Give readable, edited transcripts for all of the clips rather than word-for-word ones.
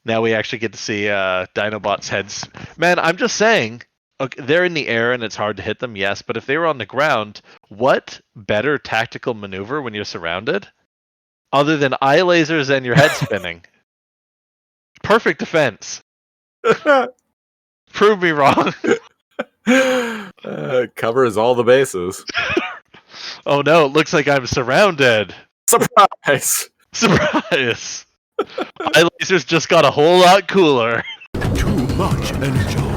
Now we actually get to see Dinobot's heads. Man, I'm just saying, okay, they're in the air and it's hard to hit them, yes, but if they were on the ground, what better tactical maneuver when you're surrounded? Other than eye lasers and your head spinning. Perfect defense. Prove me wrong. Covers all the bases. Oh no, it looks like I'm surrounded. Surprise! Surprise! Eye lasers just got a whole lot cooler. Too much Energon.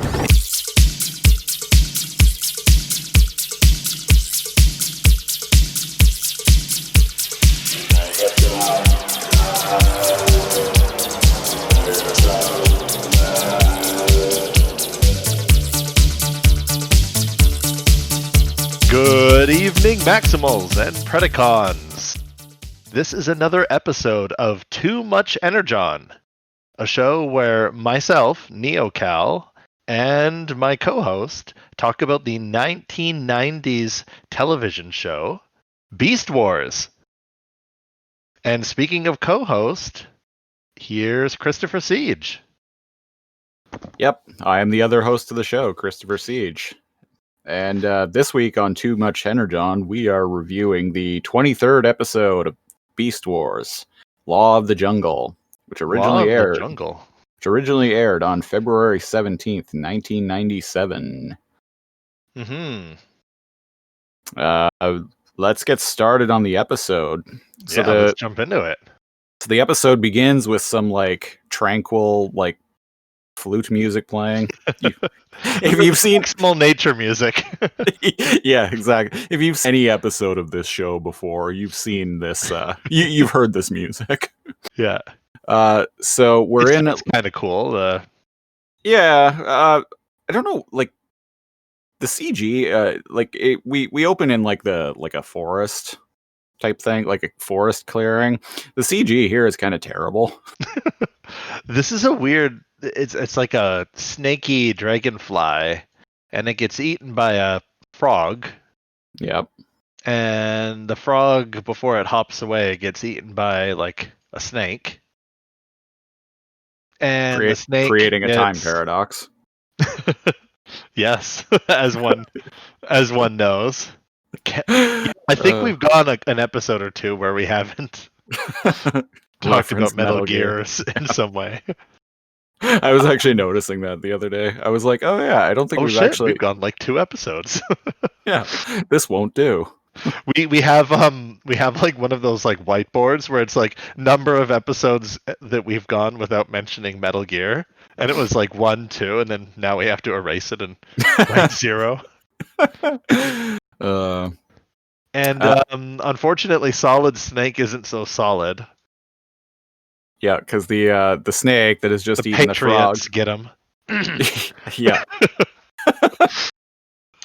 Good evening, Maximals and Predacons. This is another episode of Too Much Energon, a show where myself, NeoCal, and my co-host talk about the 1990s television show, Beast Wars. And speaking of co-host, here's Christopher Siege. Yep, I am the other host of the show, Christopher Siege. And this week on Too Much Energon, we are reviewing the 23rd episode of Beast Wars, Law of the Jungle, which originally aired on February 17th, 1997. Let's get started on the episode. Let's jump into it. So the episode begins with some tranquil flute music playing. If you've seen small nature music. Yeah, exactly. If you've seen any episode of this show before, you've seen this you've heard this music. Yeah. So it's kind of cool. I don't know, the CG, we open in a forest type thing, like a forest clearing. The CG here is kind of terrible. This is a weird. It's like a snaky dragonfly, and it gets eaten by a frog. Yep. And the frog, before it hops away, gets eaten by a snake. And the snake creating a time paradox. Yes, as one knows. I think we've gone an episode or two where we haven't talked about Metal Gear in some way. I was actually noticing that the other day. I was like, oh yeah, I don't think we've gone 2 episodes. Yeah, this won't do. We have one of those whiteboards where it's number of episodes that we've gone without mentioning Metal Gear, and it was 1, 2, and then now we have to erase it and write 0. Unfortunately, Solid Snake isn't so solid. Yeah, because the snake that is just eating the frog. Get him. Yeah.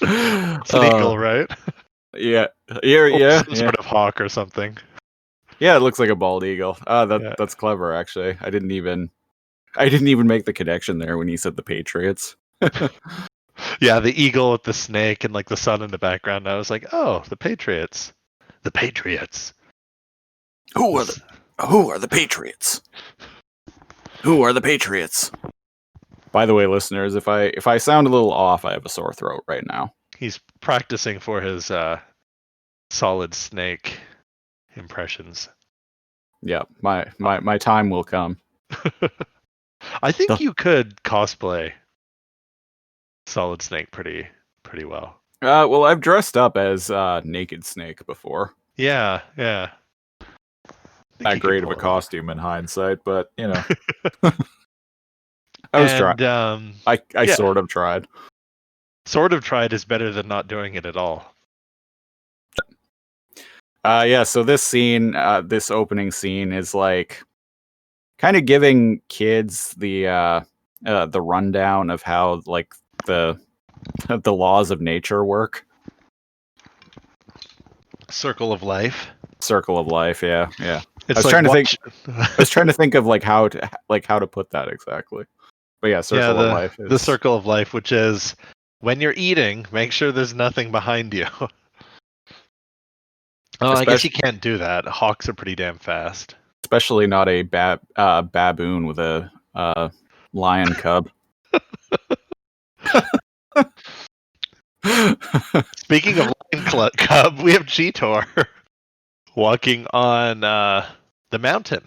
It's an eagle, right? Yeah. Some sort of hawk or something. Yeah, it looks like a bald eagle. That's clever, actually. I didn't even make the connection there when you said the Patriots. Yeah, the eagle with the snake and the sun in the background. I was like, oh, the Patriots. The Patriots. Who are the Patriots? Who are the Patriots? By the way, listeners, if I sound a little off, I have a sore throat right now. He's practicing for his Solid Snake impressions. Yeah, my time will come. I think you could cosplay Solid Snake pretty well. Well, I've dressed up as Naked Snake before. Yeah. Not great of a costume in hindsight, but I was trying. I sort of tried. Sort of tried is better than not doing it at all. So this scene, this opening scene is kind of giving kids the rundown of how the laws of nature work. Circle of life, yeah. I was trying to think of how to put that exactly. But yeah, circle of life. The circle of life, which is when you're eating, make sure there's nothing behind you. I guess you can't do that. Hawks are pretty damn fast. Especially not a baboon with a lion cub. Speaking of Lion Cub, we have Cheetor walking on the mountain.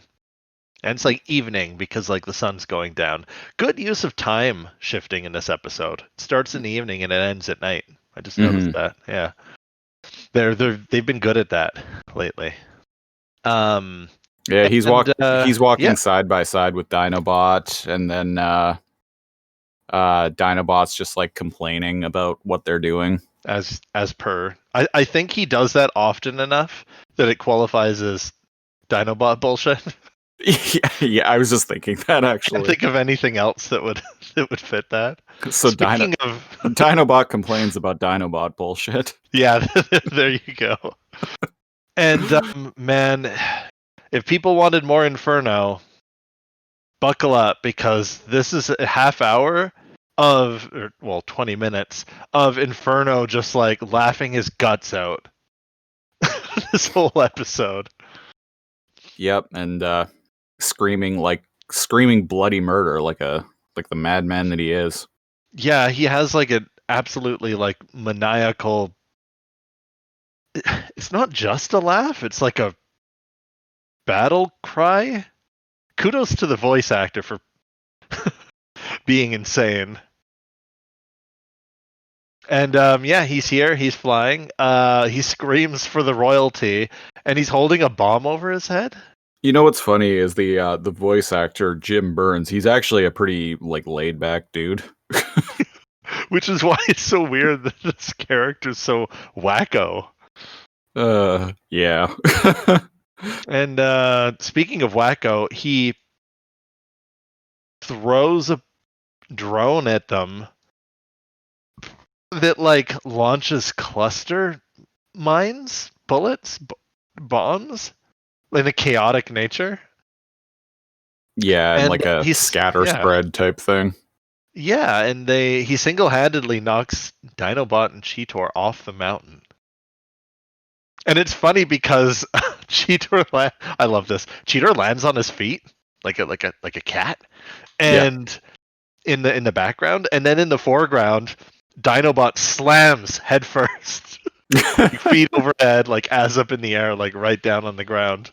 And it's like evening because like the sun's going down. Good use of time shifting in this episode. It starts in the evening and it ends at night. I just noticed that. Yeah. They've been good at that lately. Yeah, he's walking yeah. side by side with Dinobot, and then Dinobot's just like complaining about what they're doing. As per. I think he does that often enough that it qualifies as Dinobot bullshit. Yeah, I was just thinking that actually. Can't think of anything else that would fit that. So Speaking of Dinobot complains about Dinobot bullshit. Yeah, there you go. And man, if people wanted more Inferno, buckle up because this is a half hour of 20 minutes of Inferno just like laughing his guts out. This whole episode. Yep, and screaming bloody murder like the madman that he is. Yeah, he has like an absolutely like maniacal. It's not just a laugh, it's like a battle cry. Kudos to the voice actor for being insane. And yeah, he's here, he's flying. He screams for the royalty, and he's holding a bomb over his head. You know what's funny is the voice actor Jim Burns. He's actually a pretty like laid back dude. Which is why it's so weird that this character's so wacko. Yeah. And speaking of wacko, he throws a drone at them that like launches cluster mines, bullets, bombs in a chaotic nature. Yeah, and like a scatter spread type thing. Yeah, and he single-handedly knocks Dinobot and Cheetor off the mountain. And it's funny because Cheetor I love this. Cheetor lands on his feet like a cat. And in the background, and then in the foreground, Dinobot slams headfirst. Like, feet overhead, like as up in the air, like right down on the ground.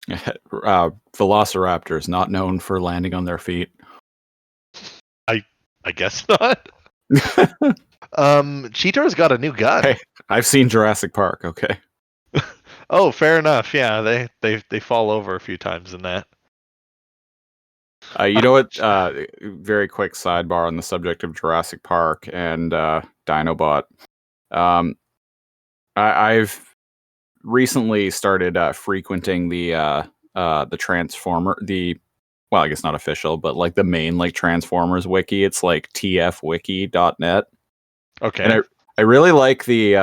Velociraptors not known for landing on their feet. I guess not. Cheetor's got a new gun. Hey, I've seen Jurassic Park. Okay. Oh, fair enough. Yeah, they fall over a few times in that. You know what? Very quick sidebar on the subject of Jurassic Park and Dinobot. I've recently started frequenting the Transformer, well, I guess not official, but like the main like Transformers wiki. It's like tfwiki.net. Okay. And I really like the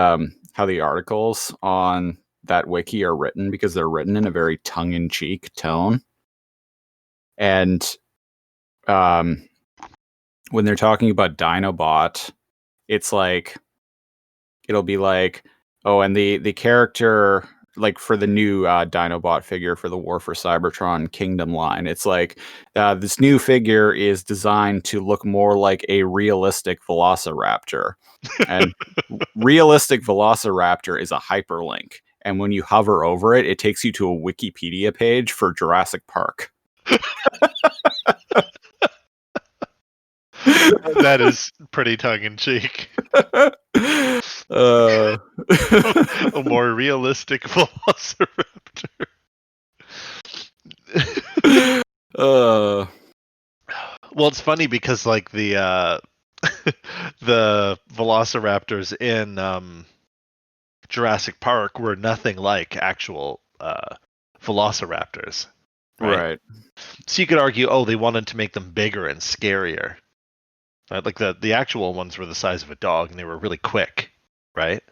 how the articles on that wiki are written because they're written in a very tongue-in-cheek tone. And when they're talking about Dinobot, it's like it'll be like, oh, and the character like for the new Dinobot figure for the War for Cybertron Kingdom line, it's like this new figure is designed to look more like a realistic Velociraptor. And realistic Velociraptor is a hyperlink. And when you hover over it, it takes you to a Wikipedia page for Jurassic Park. That is pretty tongue-in-cheek. A more realistic Velociraptor. Well, it's funny because like the Velociraptors in Jurassic Park were nothing like actual Velociraptors. Right. So you could argue, oh, they wanted to make them bigger and scarier. Right? Like the actual ones were the size of a dog and they were really quick, right?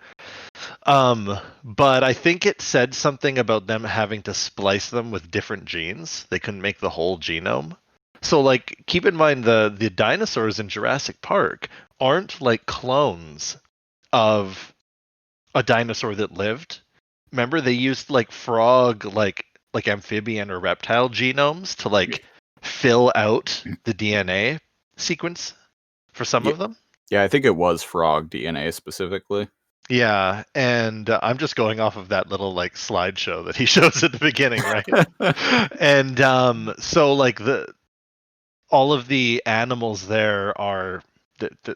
But I think it said something about them having to splice them with different genes. They couldn't make the whole genome. So like keep in mind the dinosaurs in Jurassic Park aren't like clones of a dinosaur that lived. Remember they used like frog like like amphibian or reptile genomes to like fill out the DNA sequence for some Yeah. of them. Yeah, I think it was frog DNA specifically. Yeah, and I'm just going off of that little like slideshow that he shows at the beginning, right? And so like all of the animals there are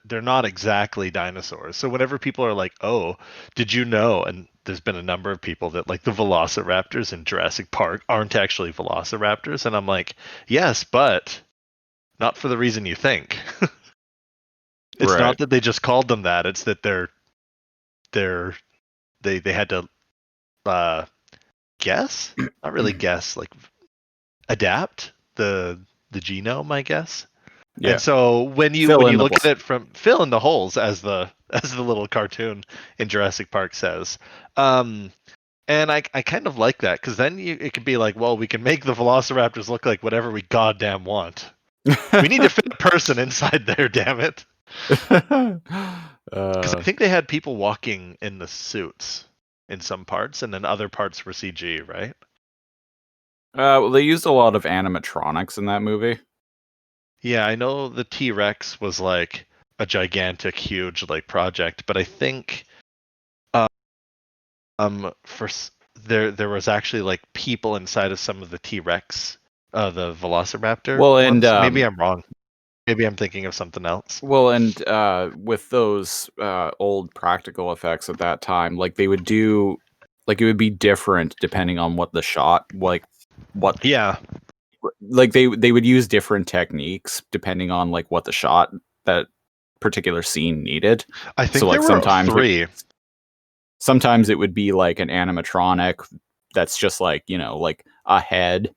they're not exactly dinosaurs. So whenever people are like, "Oh, did you know?" and there's been a number of people that like the velociraptors in Jurassic Park aren't actually velociraptors, and I'm like, "Yes, but not for the reason you think." It's Right. not that they just called them that. It's that they had to guess, not really guess, like adapt the genome, I guess. Yeah. And so when you Fill in the look at blank. it from fill in the holes, as the little cartoon in Jurassic Park says, and I kind of like that, because then it could be like, well, we can make the velociraptors look like whatever we goddamn want. We need to fit a person inside there, damn it. Because I think they had people walking in the suits in some parts, and then other parts were CG, right? Well, they used a lot of animatronics in that movie. Yeah, I know the T-Rex was like a gigantic, huge like project, but I think for there was actually like people inside of some of the T-Rex, the Velociraptor Well, ones. and Maybe I'm wrong. Maybe I'm thinking of something else. Well, and with those old practical effects at that time, like they would do, like it would be different depending on what the shot, like what, Yeah, like they would use different techniques depending on like what the shot that particular scene needed. I So think like there were three. sometimes it would be like an animatronic that's just like, you know, like a head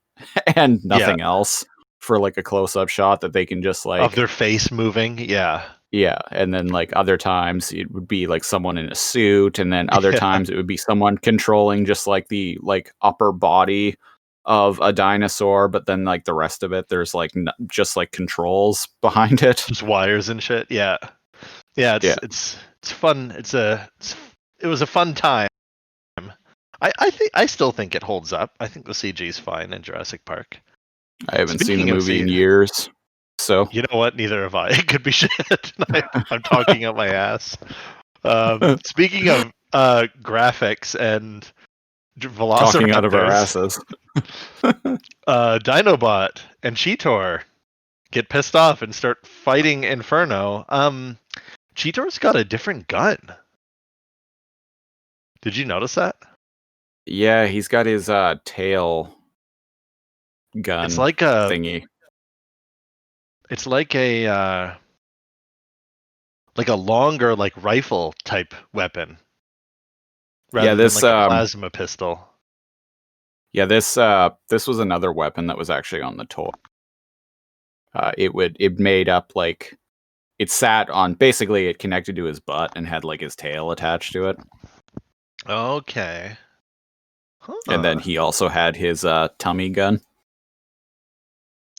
and nothing else for like a close-up shot that they can just like Of their face moving. Yeah. yeah, and then like other times it would be like someone in a suit, and then other Yeah. times it would be someone controlling just like the like upper body of a dinosaur, but then like the rest of it there's like just like controls behind it. Just wires and shit. Yeah. Yeah, Yeah. it's fun. It was a fun time. I still think it holds up. I think the CG is fine in Jurassic Park. I haven't seen Speaking the of movie in CG years, so You know what? Neither have I. It could be shit. I'm talking out my ass. Speaking of graphics and talking out of our velociraptors, asses. Dinobot and Cheetor get pissed off and start fighting Inferno. Cheetor's got a different gun. Did you notice that? Yeah, he's got his tail gun It's like thingy. a longer like rifle type weapon rather Yeah, than this like a plasma pistol. yeah, this was another weapon that was actually on the toy. It made up like it sat on, basically it connected to his butt and had like his tail attached to it. Okay. And then he also had his tummy gun.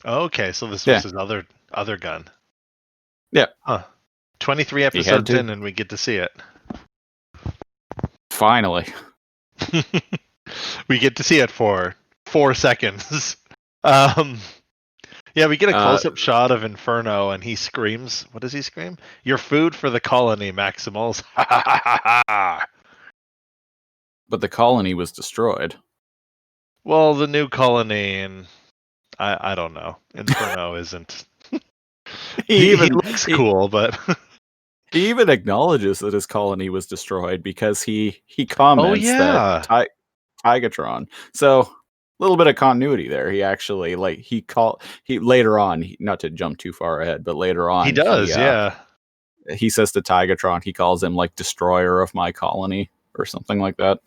Okay, so this was his other gun. Yeah. Huh. 23 episodes in and we get to see it. Finally. We get to see it for 4 seconds. Yeah, we get a close-up shot of Inferno and he screams. What does he scream? "Your food for the colony, Maximals." But the colony was destroyed. Well, the new colony, and I don't know. Inferno isn't. He looks cool, but he even acknowledges that his colony was destroyed because he comments that Tigatron. So a little bit of continuity there. He actually he later on, not to jump too far ahead, but later on he does. he says to Tigatron, he calls him like destroyer of my colony or something like that.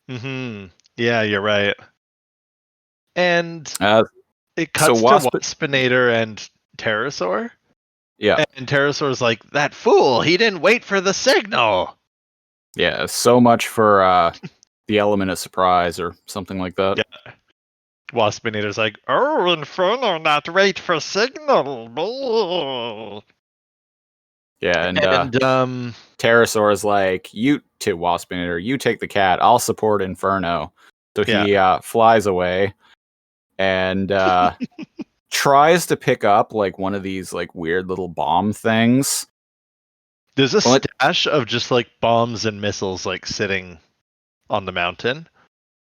Yeah, you're right. And it cuts to Waspinator and Pterosaur. Yeah. And Pterosaur's like, "That fool, he didn't wait for the signal." Yeah, so much for the element of surprise or something like that. Yeah. Waspinator's like, "Oh, Inferno, not wait for signal." Bull. Yeah, and Pterosaur is like, "You to Waspinator, you take the cat. I'll support Inferno." So he flies away and tries to pick up like one of these like weird little bomb things. There's a stash of just like bombs and missiles like sitting on the mountain.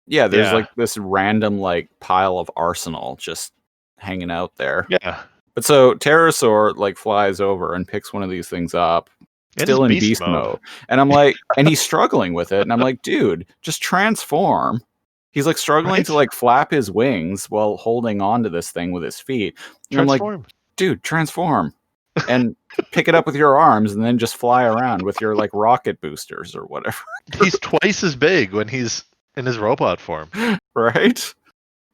Yeah, there's like this random like pile of arsenal just hanging out there. Yeah. But so Pterosaur like flies over and picks one of these things up, still in beast mode. And I'm like, and he's struggling with it. And I'm like, dude, just transform. He's like struggling to like flap his wings while holding onto this thing with his feet. And I'm like, dude, transform. And pick it up with your arms and then just fly around with your like rocket boosters or whatever. He's twice as big when he's in his robot form. Right?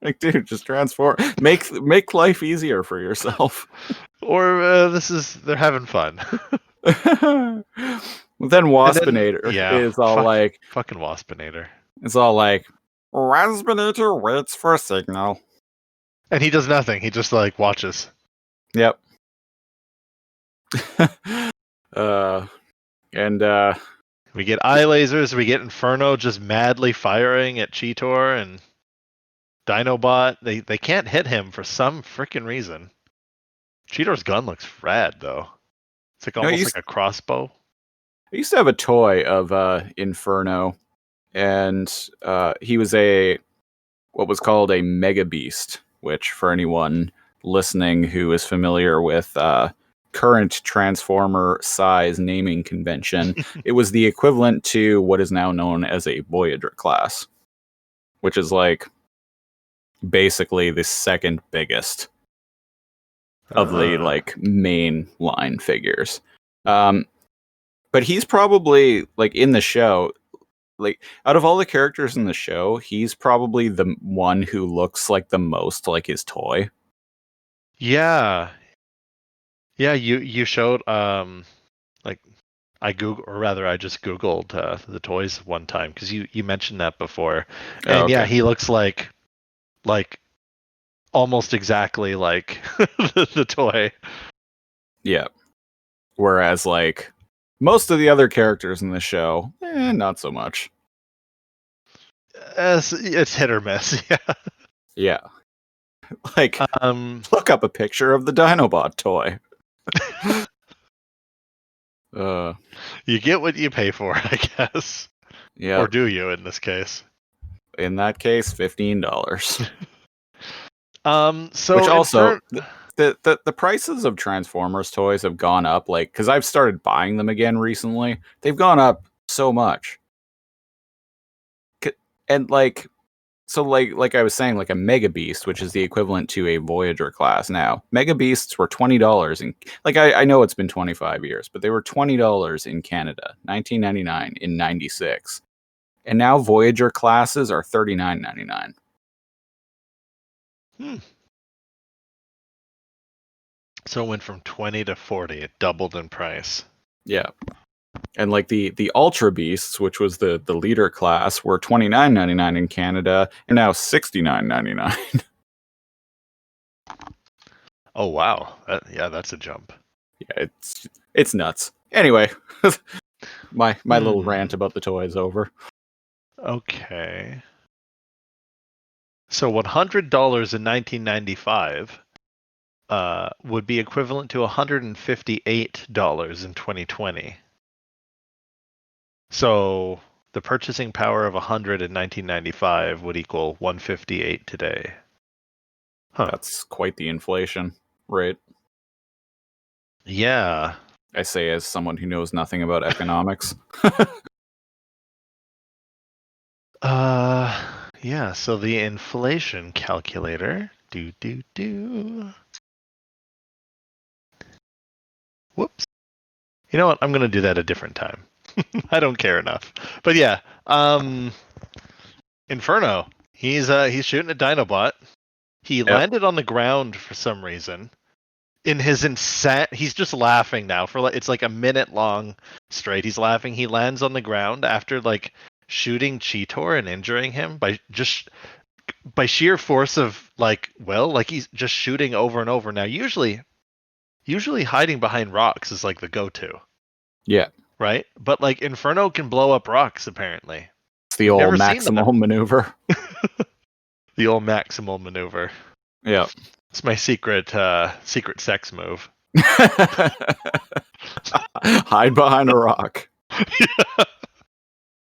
Like, dude, just transform. Make life easier for yourself. Or they're having fun. Then Waspinator is all like... Fucking Waspinator. It's all like, Waspinator waits for a signal. And he does nothing. He just like watches. Yep. We get eye lasers, we get Inferno just madly firing at Cheetor and Dinobot. They can't hit him for some freaking reason. Cheetor's gun looks rad though. It's like almost like a crossbow. I used to have a toy of Inferno, and he was what was called a Mega Beast, which for anyone listening who is familiar with current Transformer size naming convention, it was the equivalent to what is now known as a Voyager class, which is like basically the second biggest of the like main line figures. But he's probably like in the show, like out of all the characters in the show, he's probably the one who looks like the most like his toy. Yeah. Yeah, you showed like I just googled the toys one time because you mentioned that before. And yeah, he looks like almost exactly like the toy. Yeah. Whereas like most of the other characters in the show, not so much. It's hit or miss, yeah. Yeah. Like look up a picture of the Dinobot toy. You get what you pay for, I guess. Yeah. Or do you in this case? In that case, $15. So which also the prices of Transformers toys have gone up, like, because I've started buying them again recently. They've gone up so much. And like, so like I was saying, like a Mega Beast, which is the equivalent to a Voyager class now. Mega Beasts were $20 in, like, I know it's been 25 years, but they were $20 in Canada, $19.99 in '96, and now Voyager classes are $39.99. So it went from 20 to 40. It doubled in price. Yeah. And like the Ultra Beasts, which was the leader class, were $29.99 in Canada and now $69.99. Oh wow. That's a jump. Yeah, it's nuts. Anyway, my little rant about the toy is over. Okay. So $100 in 1995 would be equivalent to $158 in 2020. So the purchasing power of 100 in 1995 would equal 158 today. Huh. That's quite the inflation rate. Yeah. I say as someone who knows nothing about economics. Yeah, so the inflation calculator. Whoops. You know what? I'm going to do that a different time. I don't care enough. But yeah, Inferno. He's shooting a Dinobot. He landed on the ground for some reason. In his he's just laughing now for it's like a minute long straight. He's laughing. He lands on the ground after like shooting Cheetor and injuring him by sheer force of like he's just shooting over and over. Now usually hiding behind rocks is like the go-to. Yeah. Right? But like Inferno can blow up rocks apparently. It's the old Never seen that. maximal maneuver. The old maximal maneuver. Yeah. It's my secret sex move. Hide behind a rock.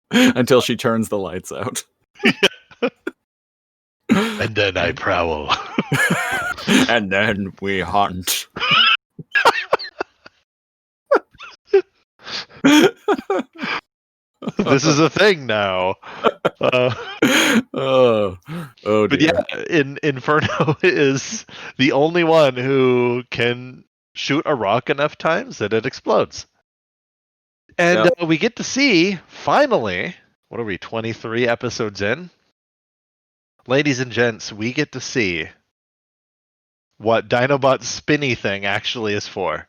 Until she turns the lights out. And then I prowl. And then we hunt. This is a thing now. Oh dear. But yeah, Inferno is the only one who can shoot a rock enough times that it explodes. And we get to see, finally, what are we, 23 episodes in? Ladies and gents, we get to see what Dinobot's spinny thing actually is for.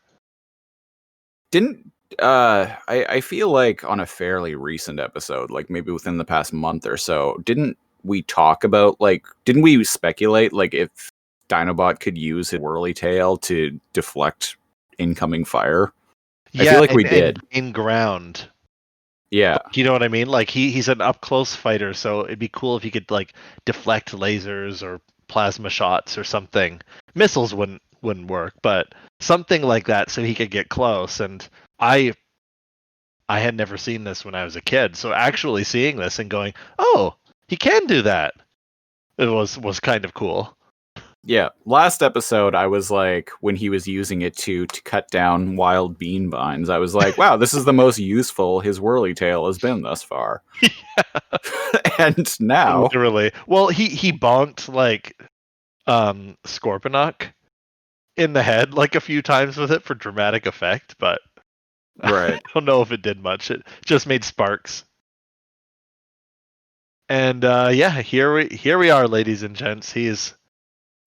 I feel like on a fairly recent episode, like maybe within the past month or so, didn't we talk about, like, didn't we speculate, like, if Dinobot could use his whirly tail to deflect incoming fire? I feel like we did. In ground. Yeah. You know what I mean? Like, he's an up-close fighter, so it'd be cool if he could, like, deflect lasers or plasma shots or something. Missiles wouldn't work, but something like that so he could get close. And I had never seen this when I was a kid, so actually seeing this and going, "Oh, he can do that," it was kind of cool. Yeah. Last episode, I was like, when he was using it to cut down wild bean vines, I was like, wow, this is the most useful his whirly tail has been thus far. Yeah. And now, literally, well, he bonked like Scorponok in the head like a few times with it for dramatic effect, but right. I don't know if it did much. It just made sparks. And here we are, ladies and gents. He's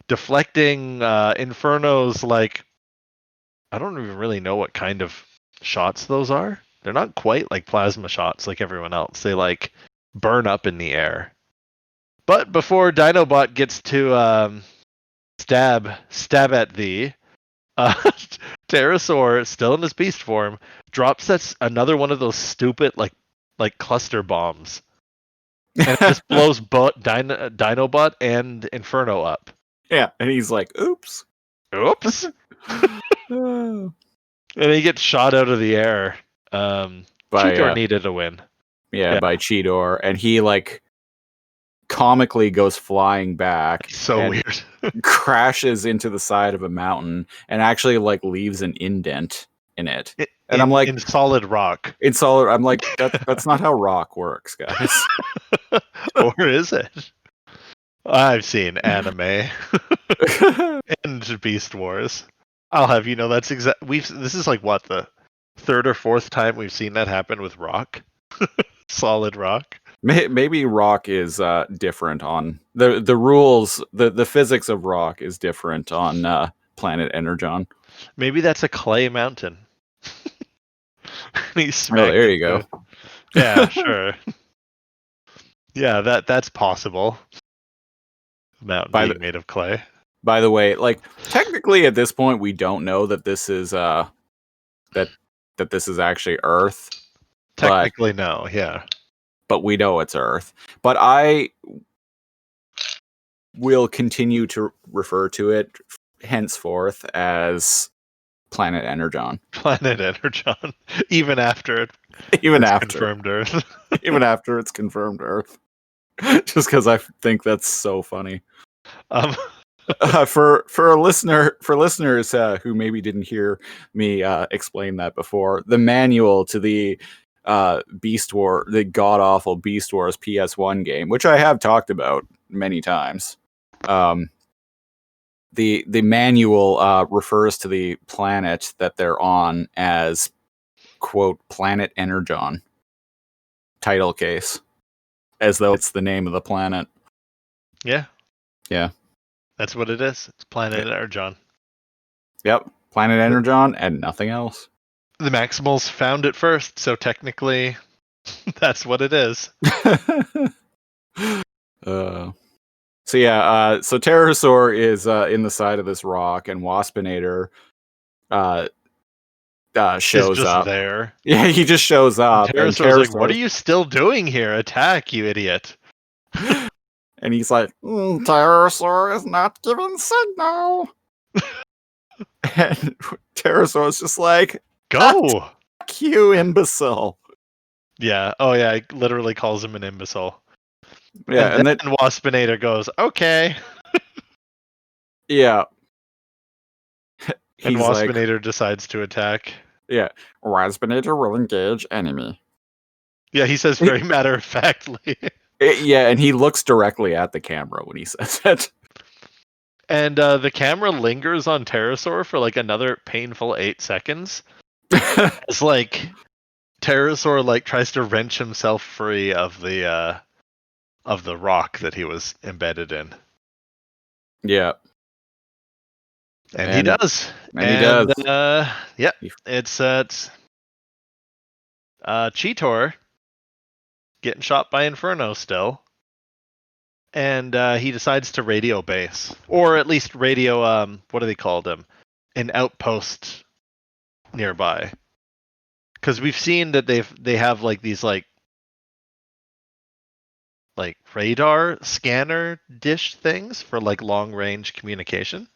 deflecting Inferno's, like, I don't even really know what kind of shots those are. They're not quite like plasma shots like everyone else. They like burn up in the air. But before Dinobot gets to stab at thee, Pterosaur, still in his beast form, drops another one of those stupid like cluster bombs, and it just blows Dinobot and Inferno up. Yeah, and he's like, "Oops, oops," and he gets shot out of the air. Cheetor needed a win. Yeah, by Cheetor, and he like comically goes flying back. So weird. Crashes into the side of a mountain and actually like leaves an indent in it. And I'm like, in solid rock. In solid. I'm like, that's not how rock works, guys. Or is it? I've seen anime and Beast Wars. I'll have you know that's this is like what, the third or fourth time we've seen that happen with rock. Solid rock. Maybe rock is different on the rules. The physics of rock is different on planet Energon. Maybe that's a clay mountain. There you go. Yeah, sure. Yeah, that's possible. Mountain being made of clay. By the way, like, technically at this point we don't know that this is that this is actually Earth. Technically, no, yeah. But we know it's Earth. But I will continue to refer to it henceforth as Planet Energon. Planet Energon. Even after confirmed Earth. Even after it's confirmed Earth. Just because I think that's so funny. For listeners who maybe didn't hear me explain that before, the manual to the Beast War, the god awful Beast Wars PS1 game, which I have talked about many times. The manual refers to the planet that they're on as, quote, Planet Energon. Title case. As though it's the name of the planet. Yeah. Yeah. That's what it is. It's Planet Energon. Yep. Planet Energon and nothing else. The Maximals found it first, so technically that's what it is. So Pterosaur is in the side of this rock, and Waspinator is shows just up. there. Yeah, he just shows up. And Pterosaur's like, "What are you still doing here? Attack, you idiot!" And he's like, Pterosaur is not giving signal. And Pterosaur's just like, Go. fuck you, imbecile. Yeah. Oh yeah. He literally calls him an imbecile. Yeah, and then Waspinator goes, "Okay." Yeah. And He's like, Waspinator decides to attack. yeah, Waspinator will engage enemy. Yeah, he says very matter-of-factly. Yeah, and he looks directly at the camera when he says it. And the camera lingers on Pterosaur for like another painful 8 seconds. It's like Pterosaur like tries to wrench himself free of the rock that he was embedded in. Yeah. And he does. And he does. Yeah, it's Cheetor getting shot by Inferno still. And he decides to radio base. Or at least radio, what do they call them? An outpost nearby. Because we've seen that they have like these like radar scanner dish things for like long range communication.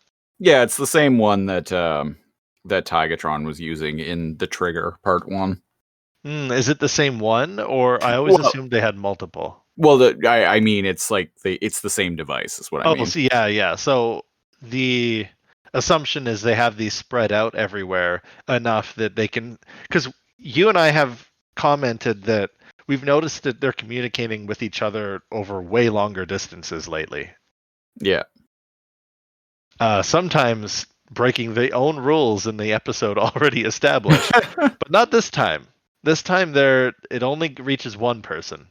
Yeah, it's the same one that that Tigatron was using in the Trigger Part 1. Is it the same one, or I always assumed they had multiple? Well, I mean, it's like it's the same device, is what I mean. So yeah. So the assumption is they have these spread out everywhere enough that they can. Because you and I have commented that we've noticed that they're communicating with each other over way longer distances lately. Yeah. Sometimes breaking their own rules in the episode already established, but not this time. This time it only reaches one person.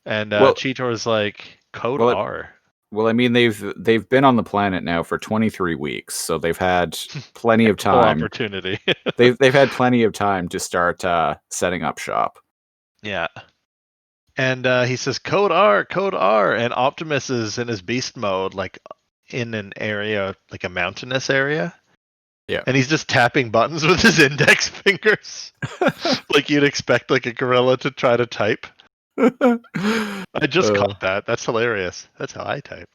And Cheetor's like, code R. Well, I mean, they've been on the planet now for 23 weeks, so they've had plenty of time. Opportunity. they've had plenty of time to start setting up shop. Yeah. And he says, code R, and Optimus is in his beast mode, like in an area, like a mountainous area. Yeah. And he's just tapping buttons with his index fingers. Like you'd expect like a gorilla to try to type. I just caught that. That's hilarious. That's how I type.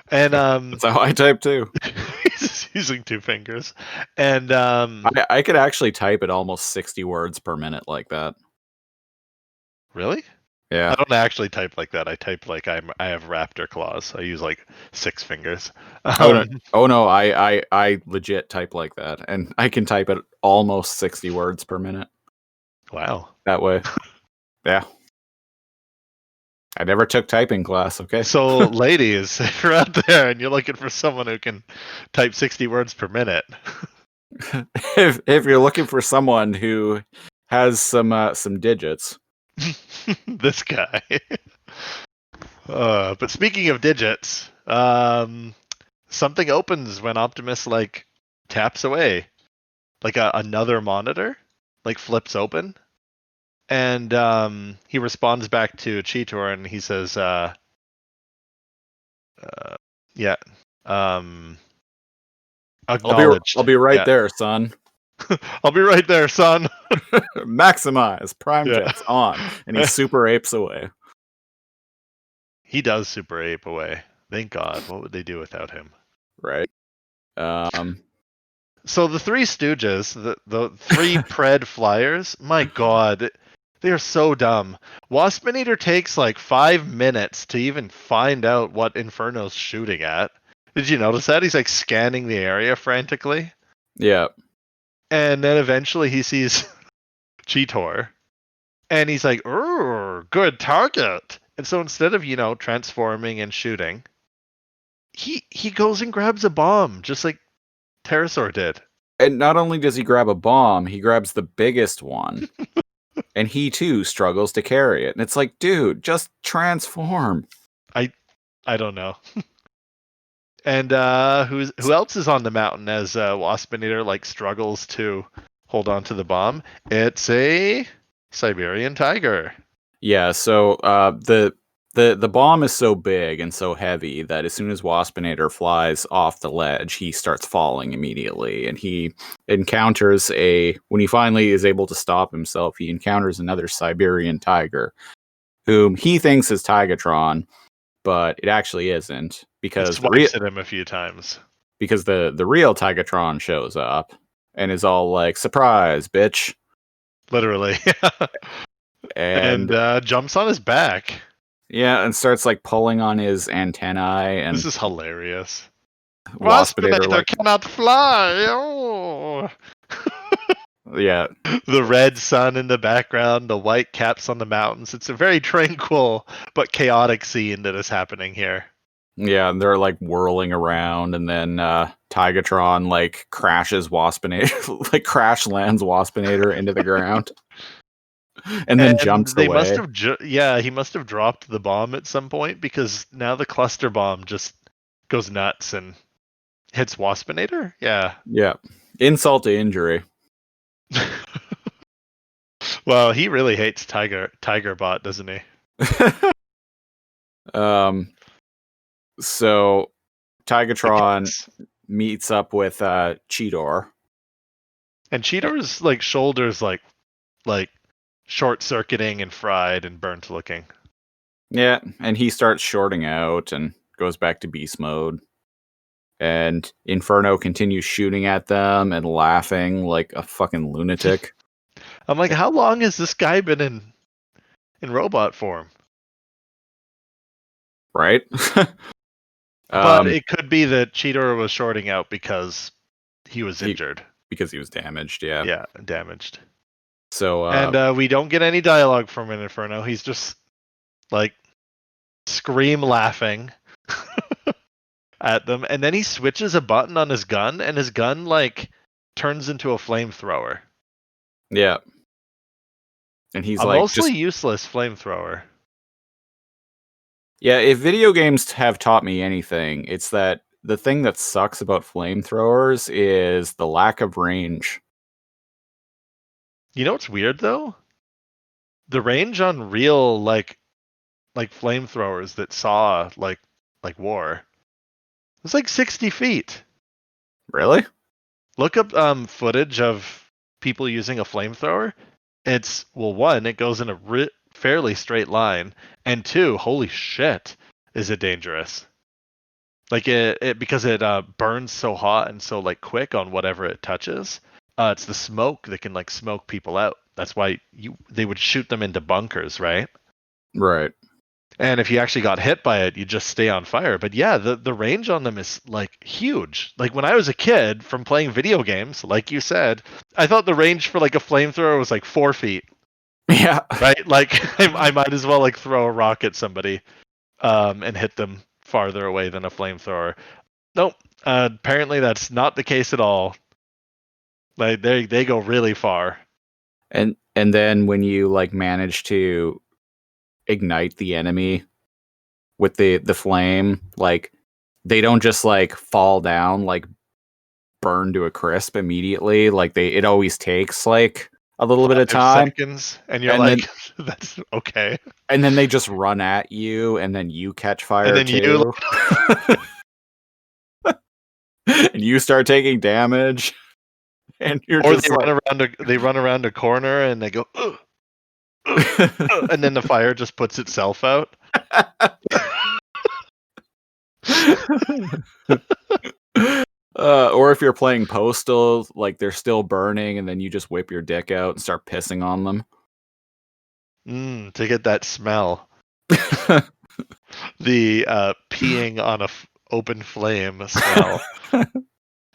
And that's how I type too. He's using 2 fingers. And I could actually type at almost 60 words per minute like that. Really? Yeah. I don't actually type like that. I type like I have raptor claws. I use like 6 fingers. No, I legit type like that, and I can type at almost 60 words per minute. Wow. That way. Yeah. I never took typing class, okay? So, ladies, if you're out there and you're looking for someone who can type 60 words per minute. if you're looking for someone who has some digits. This guy. But speaking of digits, something opens when Optimus like taps away. Like another monitor like flips open. And he responds back to Cheetor and he says, yeah. Acknowledged. I'll be right there, son. I'll be right there, son. Maximize Prime Jets on, and he super apes away. He does super ape away. Thank God. What would they do without him? Right. So the Three Stooges, the 3 Pred flyers, my God, they are so dumb. Waspinator takes like 5 minutes to even find out what Inferno's shooting at. Did you notice that? He's like scanning the area frantically. Yeah. And then eventually he sees Cheetor. And he's like, good target. And so instead of, transforming and shooting, he goes and grabs a bomb, just like Pterosaur did. And not only does he grab a bomb, he grabs the biggest one. And he too struggles to carry it. And it's like, dude, just transform. I don't know. And who else is on the mountain as Waspinator like struggles to hold on to the bomb? It's a Siberian tiger. Yeah, so The bomb is so big and so heavy that as soon as Waspinator flies off the ledge, he starts falling immediately. And he encounters when he finally is able to stop himself, he encounters another Siberian tiger, whom he thinks is Tigatron, but it actually isn't, It because swipes at him a few times. because the real Tigatron shows up and is all like, "Surprise, bitch!" Literally. And jumps on his back. yeah, and starts like pulling on his antennae, and This is hilarious. Waspinator Waspinator cannot fly. Oh. yeah, The red sun in the background, the white caps on the mountains. It's a very tranquil but chaotic scene that is happening here. yeah, and they're like whirling around, and then Tigatron like crashes Waspinator, like crash lands Waspinator into the ground, and then jumps they away. must have, he must have dropped the bomb at some point, because now the cluster bomb just goes nuts and hits Waspinator. Yeah. Yeah, insult to injury. Well, he really hates Tigerbot, doesn't he? So Tigatron meets up with Cheetor. And Cheetor's like shoulders like short circuiting and fried and burnt looking. Yeah, and he starts shorting out and goes back to beast mode. And Inferno continues shooting at them and laughing like a fucking lunatic. I'm like, how long has this guy been in robot form? Right? But it could be that Cheetor was shorting out because he was injured. Because he was damaged, yeah. Yeah, damaged. So and we don't get any dialogue from an Inferno. He's just like scream laughing at them, and then he switches a button on his gun, and his gun like turns into a flamethrower. Yeah. And he's a like mostly useless flamethrower. Yeah, if video games have taught me anything, it's that the thing that sucks about flamethrowers is the lack of range. You know what's weird though? The range on real like flamethrowers that saw like war, it's like 60 feet. Really? Look up footage of people using a flamethrower. It's, well, one, it goes in a fairly straight line, and two, holy shit, is it dangerous? Like it because it burns so hot and so like quick on whatever it touches. It's the smoke that can like smoke people out. That's why they would shoot them into bunkers, right? Right. And if you actually got hit by it, you just stay on fire. But yeah, the range on them is like huge. Like when I was a kid from playing video games, like you said, I thought the range for like a flamethrower was like 4 feet. Yeah. Right? Like I might as well like throw a rock at somebody and hit them farther away than a flamethrower. Nope. Apparently that's not the case at all. Like they go really far. And then when you like manage to ignite the enemy with the flame, like they don't just like fall down, like burn to a crisp immediately. Like it always takes like a little bit of time. Seconds, and you're like, that's okay. And then they just run at you, and then you catch fire and then too. And you start taking damage. And you're or just they run around a corner and they go and then the fire just puts itself out. Or if you're playing Postal, like they're still burning, and then you just whip your dick out and start pissing on them. To get that smell. The peeing on a open flame smell.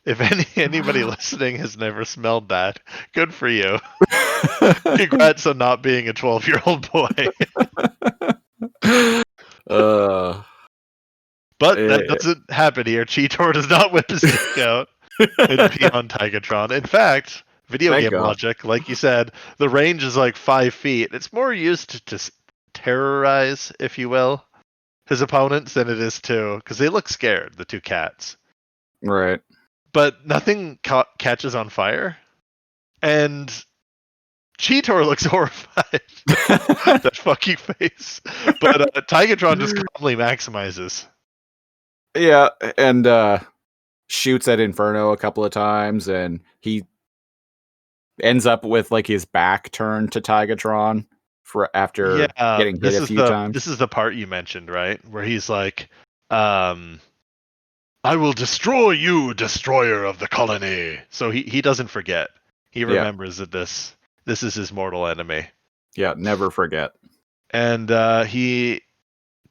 If anybody listening has never smelled that, good for you. Congrats on not being a 12-year-old boy. But that doesn't happen here. Cheetor does not whip his dick out and pee on Tigatron. In fact, video game logic, like you said, the range is like 5 feet. It's more used to terrorize, if you will, his opponents than it is to, because they look scared, the two cats. Right. But nothing catches on fire. And Cheetor looks horrified. That fucking face. But Tigatron just calmly maximizes. Yeah, and shoots at Inferno a couple of times, and he ends up with like his back turned to Tigatron after getting hit a few times. This is the part you mentioned, right? Where he's like, I will destroy you, destroyer of the colony. So he doesn't forget. He remembers that this is his mortal enemy. Yeah, never forget. And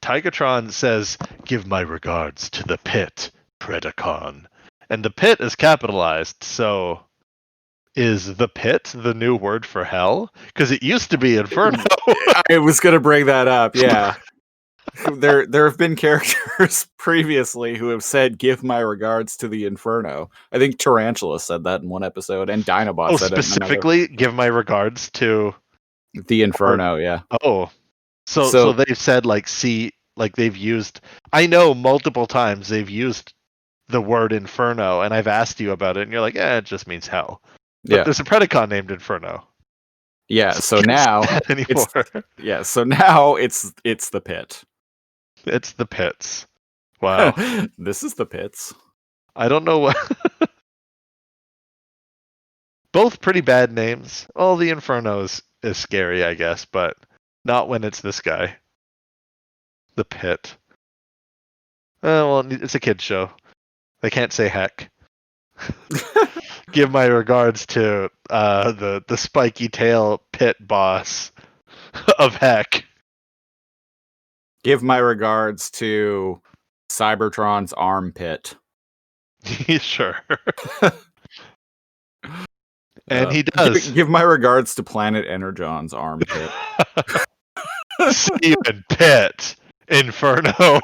Tigatron says, "Give my regards to the pit, Predacon." And the pit is capitalized, so is the pit the new word for hell? Because it used to be Inferno. I was going to bring that up, yeah. There have been characters previously who have said, "Give my regards to the Inferno." I think Tarantula said that in one episode, and Dinobot said specifically, give my regards to the Inferno, yeah. Oh. So they've said they've used, I know multiple times they've used the word Inferno, and I've asked you about it, and you're like, it just means hell. But there's a Predacon named Inferno. Yeah, so now it's the pit. It's the pits. Wow. This is the pits. I don't know what. Both pretty bad names. Well, the Inferno is scary, I guess, but not when it's this guy. The pit. Well, it's a kid's show. They can't say heck. Give my regards to the spiky tail pit boss of heck. Give my regards to Cybertron's armpit. Sure. And he does. Give my regards to Planet Energon's armpit. See you in pit, Inferno.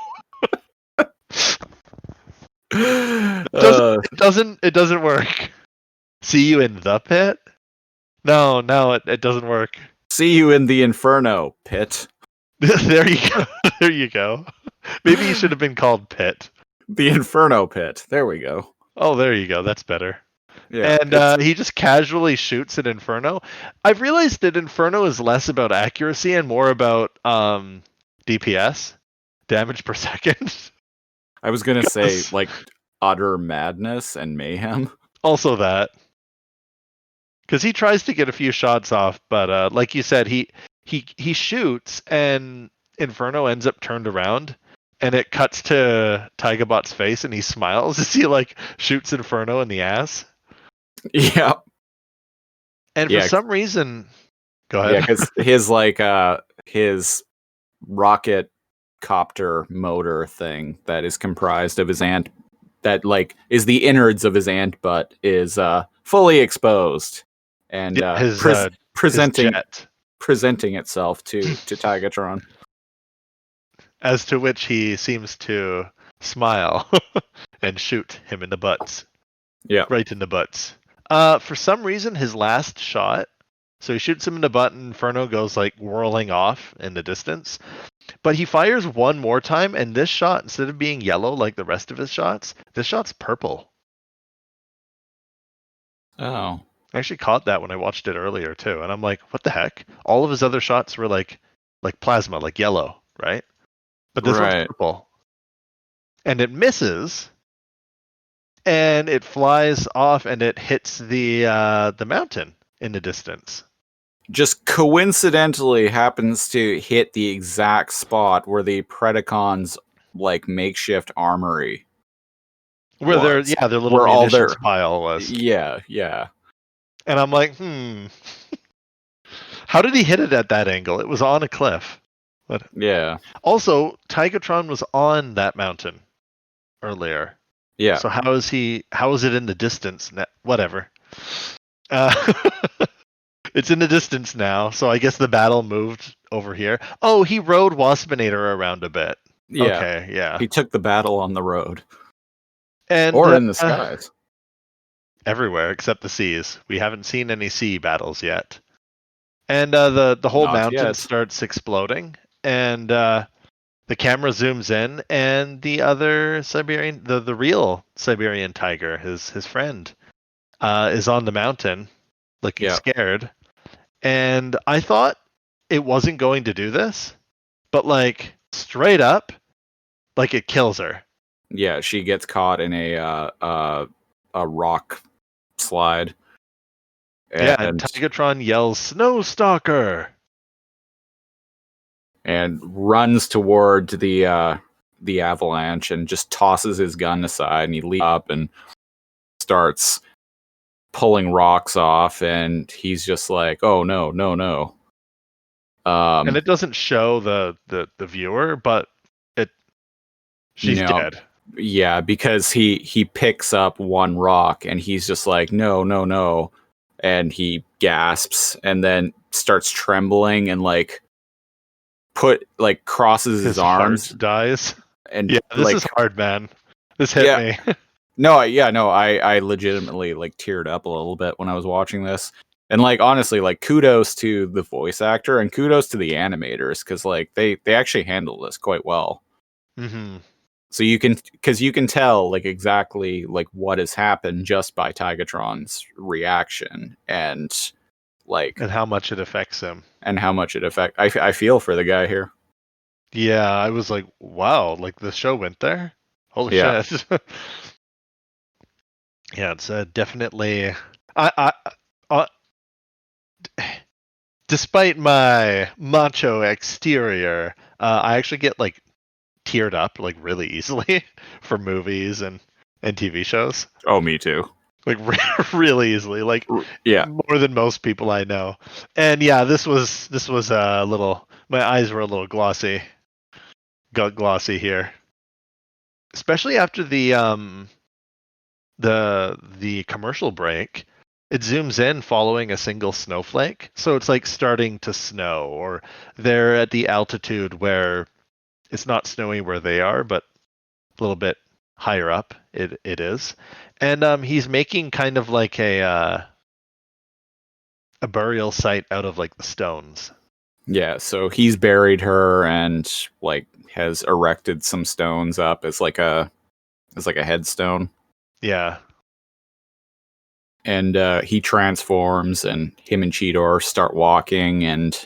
It doesn't work. See you in the pit? No, it doesn't work. See you in the Inferno pit. There you go. There you go. Maybe he should have been called Pit. The Inferno pit. There we go. Oh, there you go. That's better. Yeah, and he just casually shoots at Inferno. I've realized that Inferno is less about accuracy and more about DPS, damage per second. I was gonna say like utter madness and mayhem. Also that, because he tries to get a few shots off, but like you said, he shoots and Inferno ends up turned around. And it cuts to Tigatron's face, and he smiles as he like shoots Inferno in the ass. Yeah. And for some reason, go ahead. Yeah, because his rocket copter motor thing that is comprised of his ant, that like is the innards of his ant butt, is fully exposed and presenting itself to Tigatron. As to which he seems to smile and shoot him in the butts. Yeah. Right in the butts. For some reason, his last shot, so he shoots him in the butt and Inferno goes like whirling off in the distance. But he fires one more time, and this shot, instead of being yellow like the rest of his shots, this shot's purple. Oh. I actually caught that when I watched it earlier too, and I'm like, what the heck? All of his other shots were like plasma, like yellow, right? But this one's purple. And it misses, and it flies off, and it hits the mountain in the distance. Just coincidentally happens to hit the exact spot where the Predacon's like makeshift armory, where their little munitions pile was. Yeah. And I'm like, how did he hit it at that angle? It was on a cliff. But yeah. Also, Tigatron was on that mountain earlier. Yeah. So how is it in the distance? Whatever. It's in the distance now, so I guess the battle moved over here. Oh, he rode Waspinator around a bit. Yeah. Okay, yeah. He took the battle on the road. Or in the skies. Everywhere except the seas. We haven't seen any sea battles yet. And the whole mountain starts exploding. And the camera zooms in, and the other Siberian, the real Siberian tiger, his friend, is on the mountain, looking scared. And I thought it wasn't going to do this, but like straight up, like it kills her. Yeah, she gets caught in a rock slide. Yeah, and And Tigatron yells, "Snowstalker!" and runs toward the avalanche and just tosses his gun aside, and he leaps up and starts pulling rocks off, and he's just like, "Oh no, no, no!" And it doesn't show the viewer, but she's no, dead. yeah, because he picks up one rock and he's just like, "No, no, no," and he gasps and then starts trembling and like crosses his arms heart dies. and Yeah, this like is hard, man. This hit yeah. me. No, I legitimately like teared up a little bit when I was watching this. And like honestly, like kudos to the voice actor and kudos to the animators because like they actually handle this quite well. Mm-hmm. So you can tell like exactly like what has happened just by Tigatron's reaction and like And how much it affects him. and how much it affect. I feel for the guy here. Yeah, I was like, wow, like the show went there. Holy Yeah. shit. Yeah, it's definitely. I uh, despite my macho exterior, I actually get like teared up like really easily for movies and TV shows. Oh, me too. Like really easily, like Yeah. more than most people I know. And yeah, this was a little. My eyes were a little glossy, here, especially after the commercial break. It zooms in following a single snowflake, so it's like starting to snow, or they're at the altitude where it's not snowy where they are, but a little bit higher up it is. And he's making kind of like a burial site out of like the stones. Yeah, so he's buried her and like has erected some stones up as like a headstone. Yeah. And he transforms, and him and Cheetor start walking, and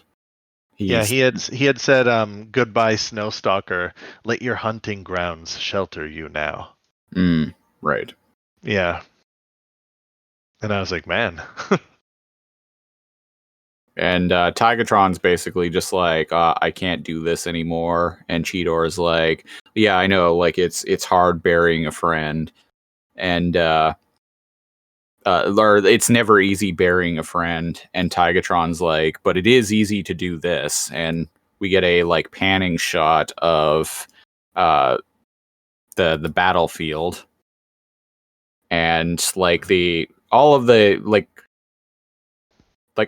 Yeah, he's he had said goodbye Snowstalker, let your hunting grounds shelter you now. right. Yeah. And I was like, man. And Tigatron's basically just like, I can't do this anymore. And Cheetor's like, yeah, I know, like it's hard burying a friend, and or it's never easy burying a friend. And Tigatron's like, but it is easy to do this. And we get a like panning shot of the battlefield, and like all of the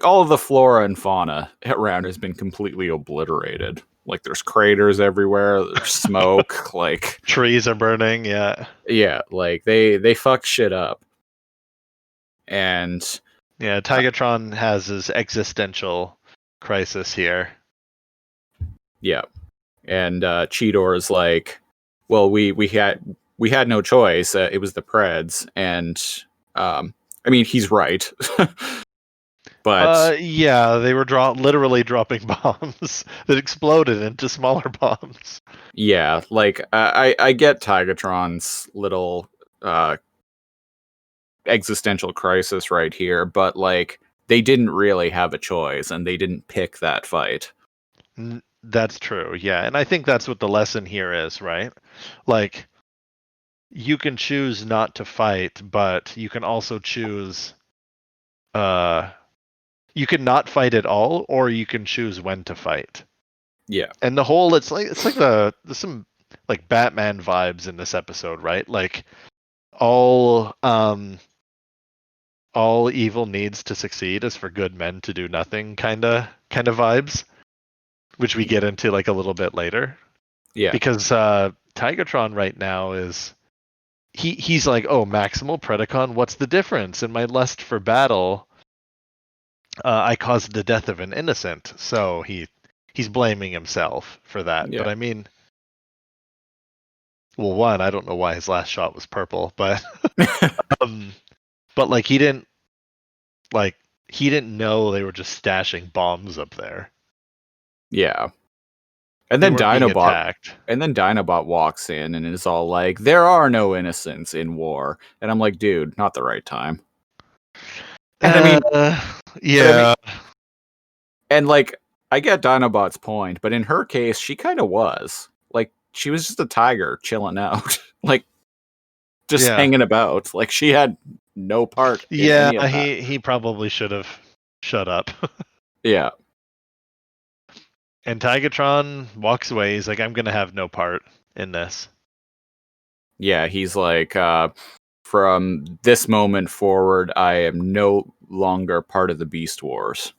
all of the flora and fauna around has been completely obliterated. Like there's craters everywhere, there's smoke, like Trees are burning, yeah. yeah, like they fucked shit up. And Yeah, Tigatron has his existential crisis here. yeah. And Cheetor is like, well, we had no choice. It was the Preds, and I mean he's right. But yeah, they were literally dropping bombs that exploded into smaller bombs. yeah, like I get Tigatron's little existential crisis right here, but like they didn't really have a choice, and they didn't pick that fight. That's true, yeah. And I think that's what the lesson here is, right? Like, you can choose not to fight, but you can also choose you can not fight at all, or you can choose when to fight. Yeah. And it's like there's some like Batman vibes in this episode, right? Like all evil needs to succeed is for good men to do nothing kind of vibes, which we get into like a little bit later. Yeah. Because Tigatron right now is he's like, oh, maximal Predacon, what's the difference? In my lust for battle, I caused the death of an innocent. So he's blaming himself for that. Yeah. But I mean, well, one, I don't know why his last shot was purple, but but like he didn't like he didn't know they were just stashing bombs up there. Yeah. And They then weren't being Dinobot attacked. walks in and is all like, there are no innocents in war. And I'm like, dude, not the right time. And I mean, yeah. and like, I get Dinobot's point, but in her case, she kind of was. Like, she was just a tiger chilling out. Like, just Yeah. hanging about. Like, she had no part in any of that. he probably should have shut up. Yeah. And Tigatron walks away. He's like, I'm gonna have no part in this. Yeah, he's like, from this moment forward, I am no longer part of the Beast Wars.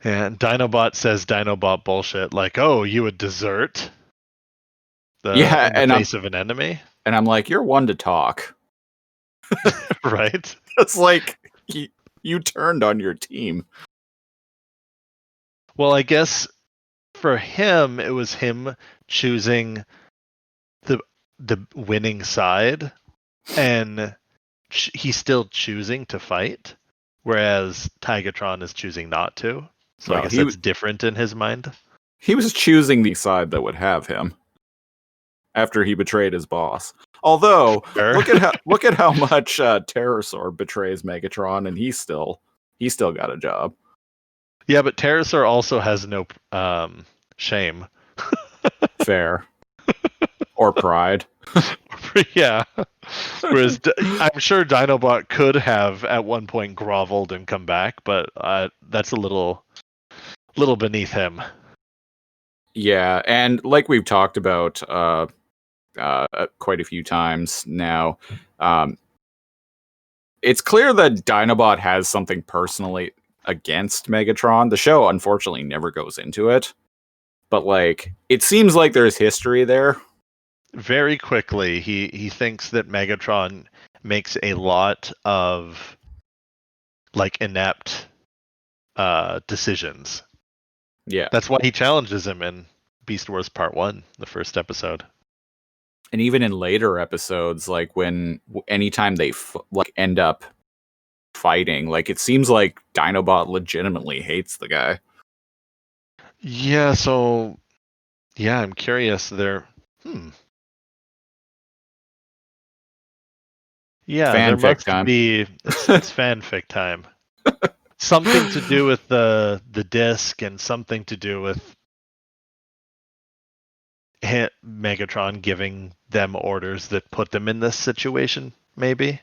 And Dinobot says Dinobot bullshit, like, "Oh, you would desert in the face of an enemy, and I'm like, you're one to talk." right? It's like you turned on your team. Well, I guess for him, it was him choosing the winning side, and he's still choosing to fight, whereas Tigatron is choosing not to. So I guess that's different in his mind. He was choosing the side that would have him after he betrayed his boss. Although, look at how much Terrorsaur betrays Megatron, and he still got a job. Yeah, but Terrorsaur also has no shame. Fair. Or pride. Yeah. Whereas I'm sure Dinobot could have at one point groveled and come back, but that's a little beneath him. Yeah, and like we've talked about quite a few times now, it's clear that Dinobot has something personally against Megatron. The show unfortunately never goes into it, but like it seems like there's history there. Very quickly, he thinks that Megatron makes a lot of like inept decisions. Yeah, that's why he challenges him in Beast Wars Part 1, the first episode. And even in later episodes, like anytime they end up fighting, like it seems like Dinobot legitimately hates the guy. Yeah, so yeah, I'm curious there. Yeah, there must be it's fanfic time. Something to do with the disc and something to do with Megatron giving them orders that put them in this situation, maybe.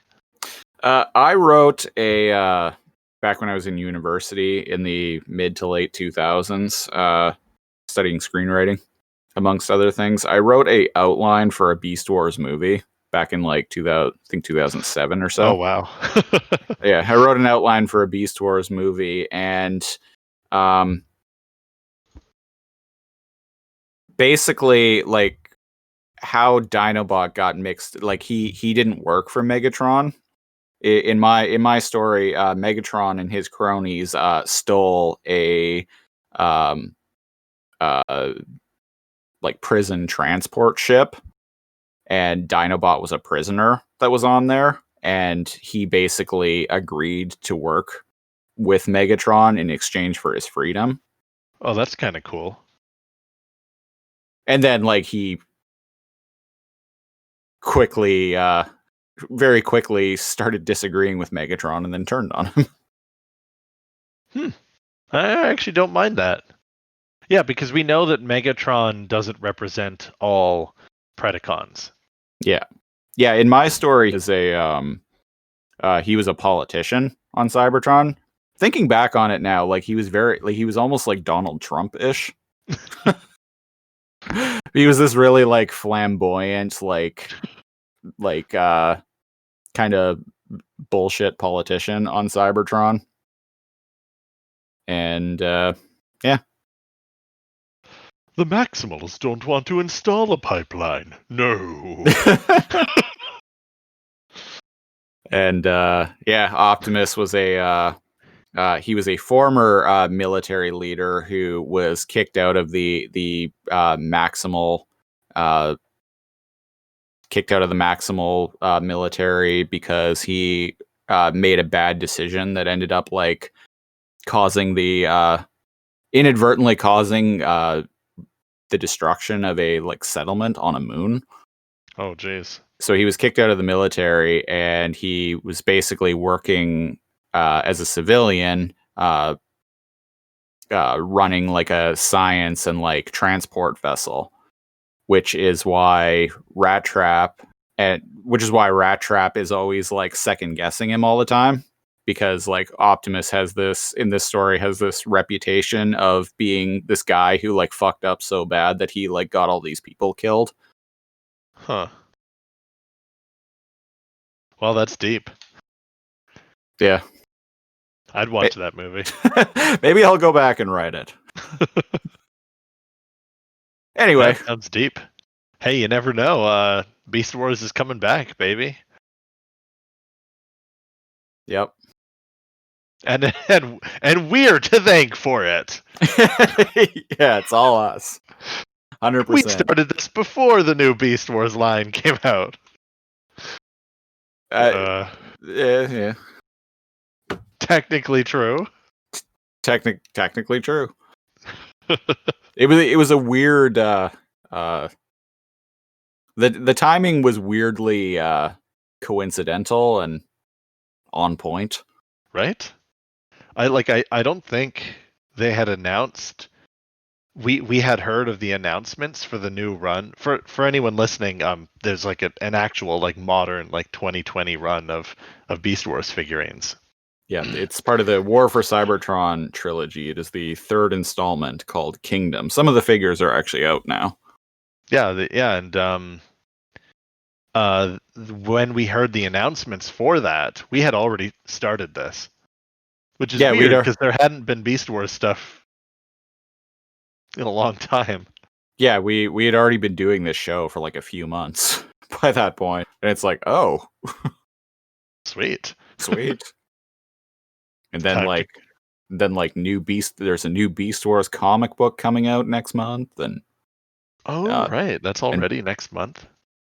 I wrote a back when I was in university in the mid to late 2000s, studying screenwriting, amongst other things. I wrote a outline for a Beast Wars movie back in like 2007 or so. Oh wow. Yeah, I wrote an outline for a Beast Wars movie, and basically like how Dinobot got mixed, like he didn't work for Megatron. In my story, Megatron and his cronies stole a like prison transport ship, and Dinobot was a prisoner that was on there, and he basically agreed to work with Megatron in exchange for his freedom. Oh, that's kind of cool. And then like he very quickly started disagreeing with Megatron and then turned on him. I actually don't mind that. Yeah, because we know that Megatron doesn't represent all Predacons. Yeah. Yeah, in my story, is he was a politician on Cybertron. Thinking back on it now, like he was almost like Donald Trump-ish. He was this really like flamboyant, like kind of bullshit politician on Cybertron. And yeah. The Maximals don't want to install a pipeline. No. And yeah, Optimus was he was a former military leader who was kicked out of the Maximal military because he made a bad decision that ended up like causing inadvertently causing the destruction of a like settlement on a moon. Oh, jeez. So he was kicked out of the military, and he was basically working as a civilian, running like a science and like transport vessel, which is why Rat Trap is always like second guessing him all the time, because like Optimus has this reputation of being this guy who like fucked up so bad that he like got all these people killed. Huh. Well, that's deep. Yeah. I'd watch that movie. Maybe I'll go back and write it. Anyway. That sounds deep. Hey, you never know. Beast Wars is coming back, baby. Yep. And we're to thank for it. Yeah, it's all us. 100%. We started this before the new Beast Wars line came out. Yeah. Technically true. Technically true. It was a weird the timing was weirdly coincidental and on point. Right? I don't think they had announced. We had heard of the announcements for the new run. For anyone listening, there's like an actual like modern like 2020 run of Beast Wars figurines. Yeah, it's part of the War for Cybertron trilogy. It is the third installment called Kingdom. Some of the figures are actually out now. Yeah, and when we heard the announcements for that, we had already started this, which is weird because there hadn't been Beast Wars stuff in a long time. Yeah, we had already been doing this show for like a few months by that point, and it's like, oh, sweet. And then new Beast. There's a new Beast Wars comic book coming out next month, and right, that's already next month.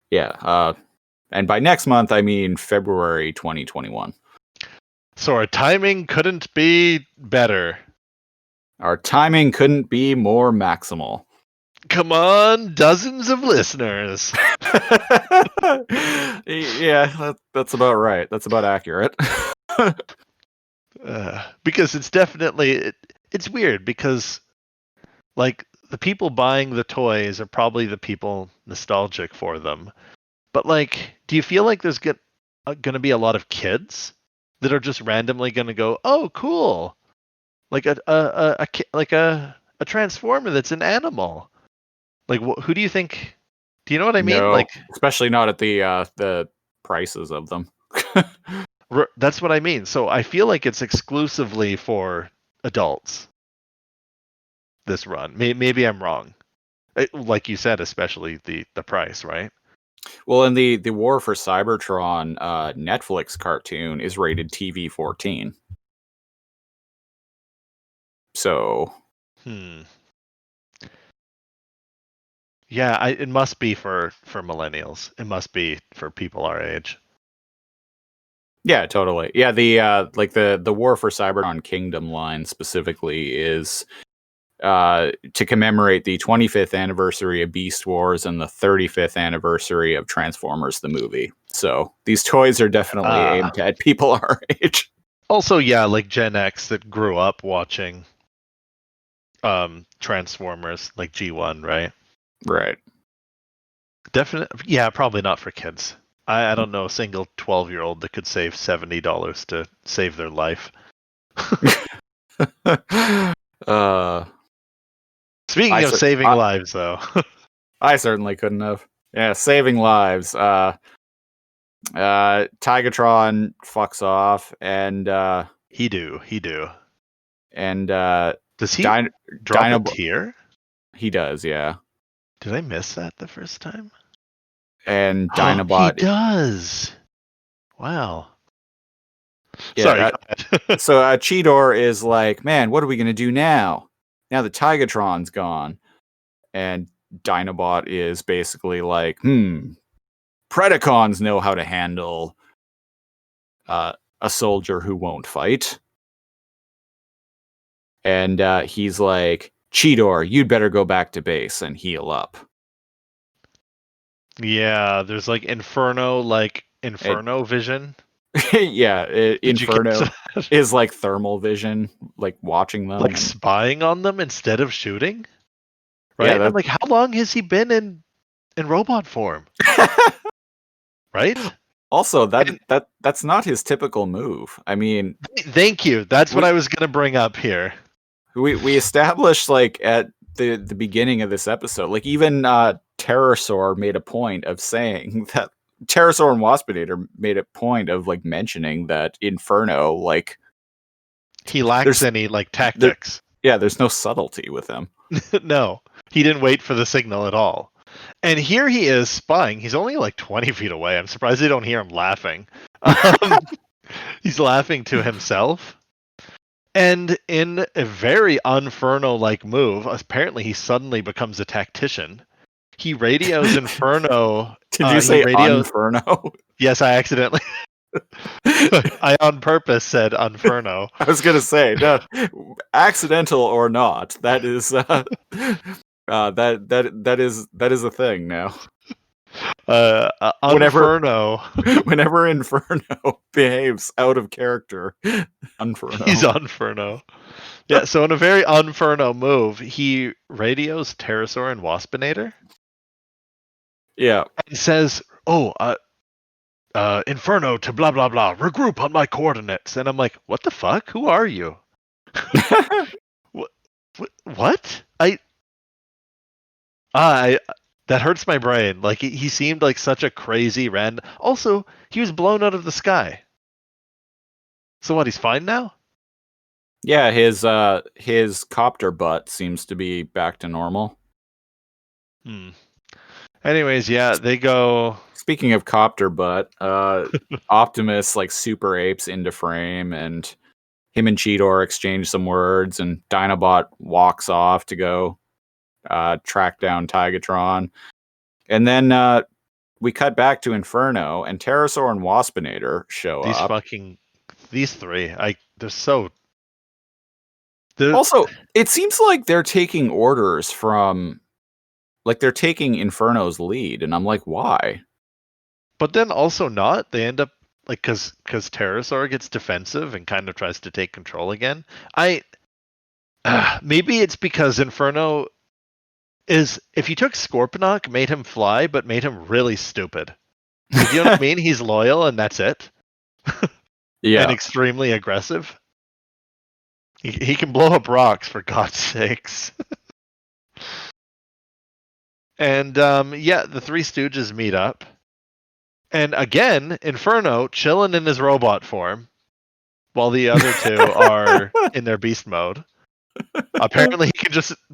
Yeah, and by next month I mean February 2021. So our timing couldn't be better. Our timing couldn't be more maximal. Come on, dozens of listeners. Yeah, that's about right. That's about accurate. Because it's definitely it's weird because like the people buying the toys are probably the people nostalgic for them, but like, do you feel like there's going to be a lot of kids that are just randomly going to go, oh, cool, like a transformer that's an animal? Like, who do you think? Do you know what I mean? No, like, especially not at the prices of them. That's what I mean. So I feel like it's exclusively for adults. This run, maybe I'm wrong. Like you said, especially the price, right? Well, in the War for Cybertron Netflix cartoon is rated TV-14. So, yeah, it must be for millennials. It must be for people our age. Yeah, totally. Yeah, the War for Cybertron Kingdom line specifically is to commemorate the 25th anniversary of Beast Wars and the 35th anniversary of Transformers the movie. So these toys are definitely aimed at people our age. Also, yeah, like Gen X that grew up watching Transformers, like G1, right? Right. Definitely, yeah, probably not for kids. I don't know a single 12-year-old that could save $70 to save their life. Speaking of saving lives, though. I certainly couldn't have. Yeah, saving lives. Tigatron fucks off, and he do. And does he drop a tear? He does, yeah. Did I miss that the first time? And Dinobot. He does. Wow. Yeah, sorry. So Cheetor is like, man, what are we gonna do now? Now the Tigatron's gone, and Dinobot is basically like, Predacons know how to handle a soldier who won't fight. And he's like, Cheetor, you'd better go back to base and heal up. Yeah, there's like Inferno vision. Yeah, Did you Inferno catch that? is like thermal vision, like watching them. Like spying on them instead of shooting? Right? Yeah, And I'm like, how long has he been in robot form? Right? Also, that's not his typical move. I mean, Thank you. That's what I was going to bring up here. we established like at the beginning of this episode, like even Pterosaur made a point of saying that Pterosaur and Waspinator made a point of like mentioning that Inferno, like he lacks any like tactics. There's no subtlety with him. No, he didn't wait for the signal at all. And here he is spying. He's only like 20 feet away. I'm surprised they don't hear him laughing. He's laughing to himself. And in a very Inferno-like move, apparently he suddenly becomes a tactician. He radios Inferno. Did you say Inferno? Yes, I accidentally. I on purpose said Inferno. I was gonna say, no, accidental or not, that is that is a thing now. Whenever Inferno behaves out of character, Inferno. He's Inferno. Yeah, so in a very Inferno move, he radios Pterosaur and Waspinator. Yeah. And says, Inferno to blah blah blah, regroup on my coordinates. And I'm like, what the fuck? Who are you? What? That hurts my brain. Like he seemed like such a crazy random. Also, he was blown out of the sky. So what? He's fine now? Yeah, his copter butt seems to be back to normal. Anyways, yeah, they go. Speaking of copter butt, Optimus like super apes into frame, and him and Cheetor exchange some words, and Dinobot walks off to go track down Tigatron. And then we cut back to Inferno, and Pterosaur and Waspinator show up. These three, they're so. Also, it seems like they're taking orders from, like they're taking Inferno's lead, and I'm like, why? But then also not. They end up like because Pterosaur gets defensive and kind of tries to take control again. Maybe it's because Inferno is, if you took Scorponok, made him fly, but made him really stupid. You know what I mean? He's loyal and that's it. Yeah. And extremely aggressive. He can blow up rocks, for God's sakes. And the Three Stooges meet up. And again, Inferno chilling in his robot form, while the other two are in their beast mode. Apparently,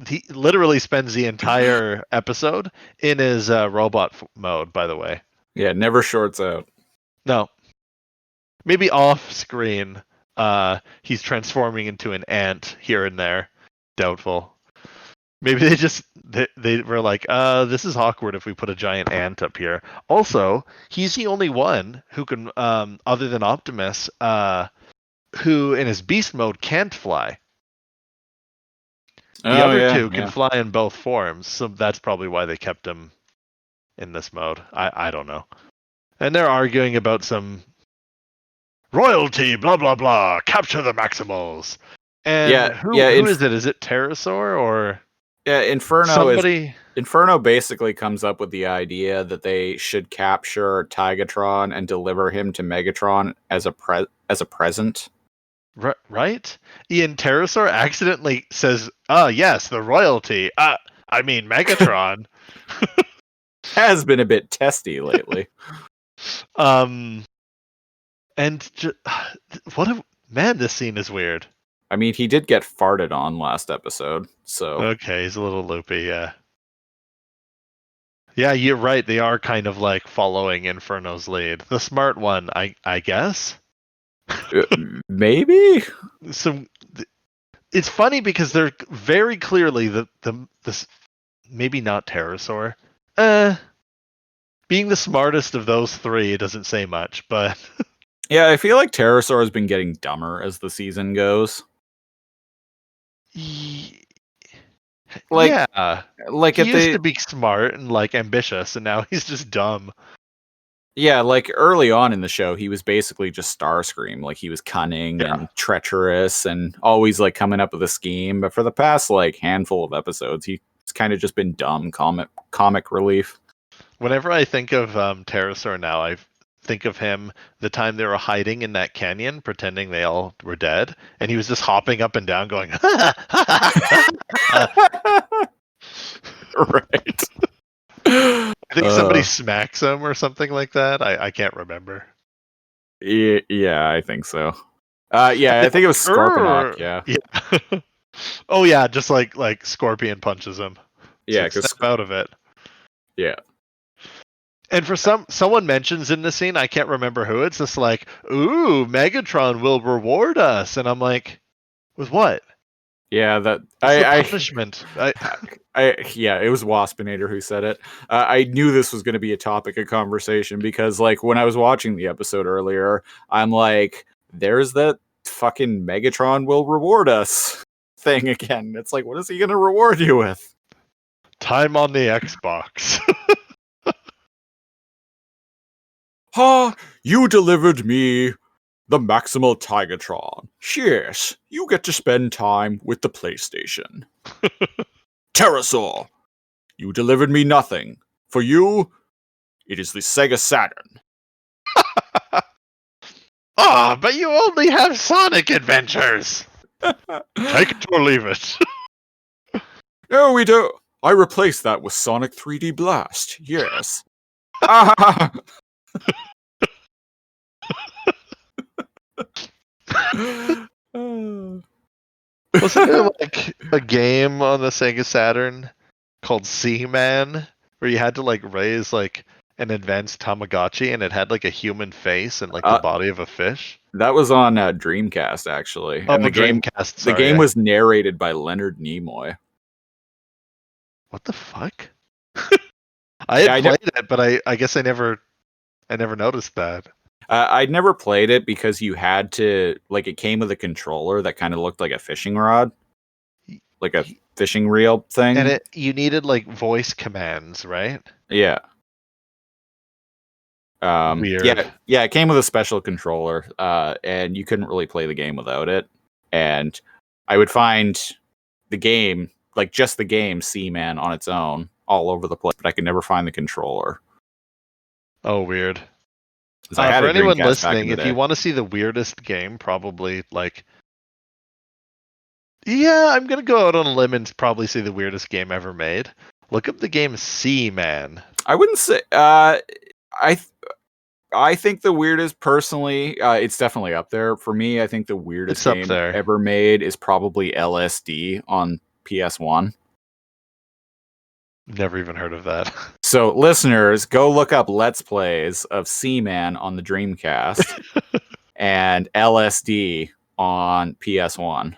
he literally spends the entire episode in his robot mode, by the way. Yeah, never shorts out. No. Maybe off screen, he's transforming into an ant here and there. Doubtful. Maybe they were like, this is awkward if we put a giant ant up here. Also, he's the only one who can, other than Optimus, who in his beast mode can't fly. The other two can fly in both forms, so that's probably why they kept him in this mode. I don't know. And they're arguing about some royalty, blah blah blah, capture the Maximals. And who is it? Is it Pterosaur or? Yeah, Inferno Inferno basically comes up with the idea that they should capture Tigatron and deliver him to Megatron as a present. Right? Ian Pterosaur accidentally says, yes, the royalty. I mean Megatron. Has been a bit testy lately. Man, this scene is weird. I mean, he did get farted on last episode, so... Okay, he's a little loopy, yeah. Yeah, you're right, they are kind of like following Inferno's lead. The smart one, I guess? Maybe? It's funny because they're very clearly this maybe not Pterosaur. Being the smartest of those three doesn't say much, but... Yeah, I feel like Pterosaur has been getting dumber as the season goes. Like, Yeah, like he at used the to be smart and like ambitious, and now he's just dumb. yeah, like early on in the show, he was basically just Starscream. Like he was cunning Yeah. and treacherous and always like coming up with a scheme. But for the past like handful of episodes, he's kind of just been dumb comic relief. Whenever I think of Pterosaur now, I think of him the time they were hiding in that canyon, pretending they all were dead, and he was just hopping up and down, going, Right. I think somebody smacks him or something like that. I can't remember. Yeah, I think so. Yeah, I think it was Scorponok. Yeah, Yeah. Oh yeah, just like Scorpion punches him. It's yeah, like, because snap out of it. yeah, And for someone mentions in the scene, I can't remember who. It's just like, ooh, Megatron will reward us, and I'm like, with what? yeah. That What's the I punishment? yeah, it was Waspinator who said it. I knew this was going to be a topic of conversation because, like, when I was watching the episode earlier, I'm like, "There's that fucking Megatron will reward us thing again." It's like, what is he going to reward you with? Time on the Xbox. Ha! You delivered me the Maximal Tigatron. Yes, you get to spend time with the PlayStation. Pterosaur, you delivered me nothing. For you, it is the Sega Saturn. But you only have Sonic adventures. Take it or leave it. No, we don't. I replaced that with Sonic 3D Blast. Yes. Ah! Wasn't there like a game on the Sega Saturn called Seaman where you had to like raise like an advanced Tamagotchi and it had like a human face and like the body of a fish? That was on Dreamcast, actually. Oh, And the game, Dreamcast. the Sorry, game was narrated by Leonard Nimoy. What the fuck? I had played it, but I guess I never noticed that. I'd never played it because you had to, like, it came with a controller that kind of looked like a fishing rod, like a fishing reel thing. And you needed like voice commands, right? Yeah. Weird. Yeah, it came with a special controller, and you couldn't really play the game without it. And I would find the game, like just the game, Seaman on its own, all over the place, but I could never find the controller. Oh, weird. I had for a anyone Dreamcast listening, back in if the you day. want to see the weirdest game, probably like, yeah, I'm gonna go out on a limb and probably see the weirdest game ever made. Look up the game Seaman. I wouldn't say. I think the weirdest, personally, it's definitely up there for me. I think the weirdest It's up game there. ever made is probably LSD on PS1. Never even heard of that. So, listeners, go look up Let's Plays of Seaman on the Dreamcast and LSD on PS1.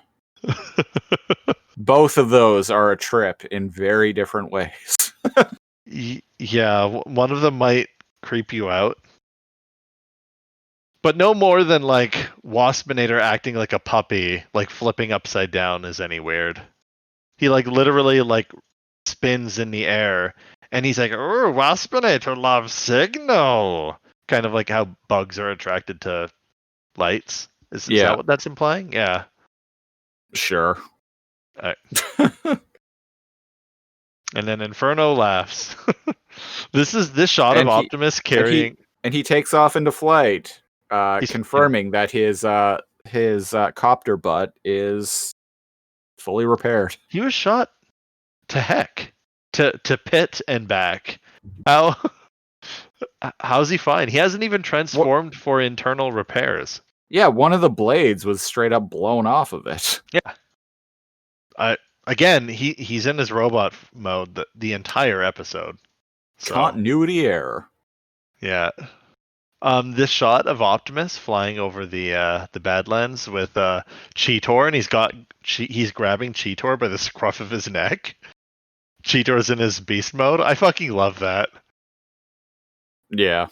Both of those are a trip in very different ways. Yeah, one of them might creep you out. But no more than like Waspinator acting like a puppy, like flipping upside down is any weird. He like literally like spins in the air and he's like, "Oh, Waspinator loves signal." Kind of like how bugs are attracted to lights. Is that what that's implying? Yeah. Sure. And then Inferno laughs. This shot of Optimus carrying and he takes off into flight, confirming that his copter butt is fully repaired. He was shot to heck, to pit and back. How's he fine? He hasn't even transformed for internal repairs. Yeah, one of the blades was straight up blown off of it. Yeah. Again, he's in his robot mode the entire episode. So, continuity error. Yeah. This shot of Optimus flying over the Badlands with Cheetor, and he's grabbing Cheetor by the scruff of his neck. Cheetor's in his beast mode. I fucking love that. Yeah.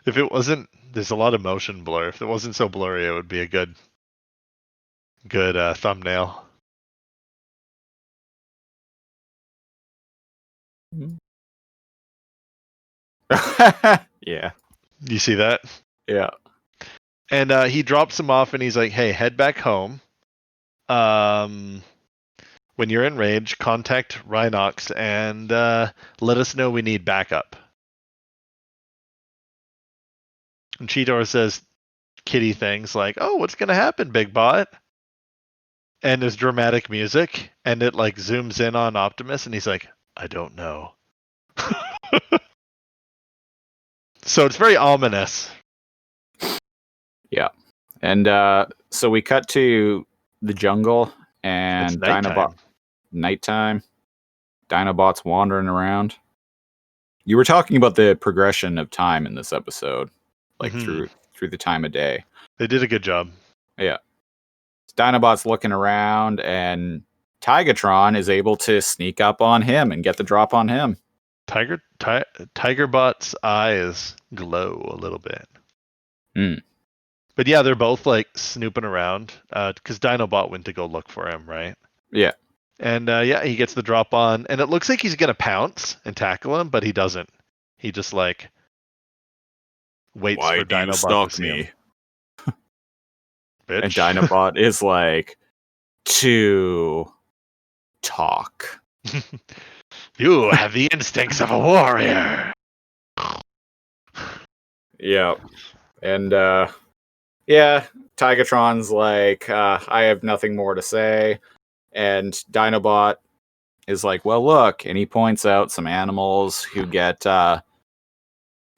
If it wasn't, there's a lot of motion blur. If it wasn't so blurry, it would be a good thumbnail. Yeah. You see that? Yeah. And he drops him off, and he's like, "Hey, head back home. When you're in range, contact Rhinox and let us know we need backup." And Cheetor says kitty things like, "Oh, what's gonna happen, Big Bot?" And there's dramatic music, and it like zooms in on Optimus, and he's like, "I don't know." So it's very ominous. Yeah. And so we cut to the jungle and It's nighttime. Nighttime. Dinobot's wandering around. You were talking about the progression of time in this episode, like Mhm. through the time of day. They did a good job. Yeah. Dinobot's looking around, and Tigatron is able to sneak up on him and get the drop on him. Tigerbot's eyes glow a little bit. Hmm. But yeah, they're both like snooping around because Dinobot went to go look for him, right? Yeah. And yeah, he gets the drop on, and it looks like he's gonna pounce and tackle him, but he doesn't. He just like waits for Dinobot to see him. Bitch. And Dinobot is like, to talk. You have the instincts of a warrior. Yeah. And yeah, Tigatron's like, I have nothing more to say. And Dinobot is like, well, look. And he points out some animals who get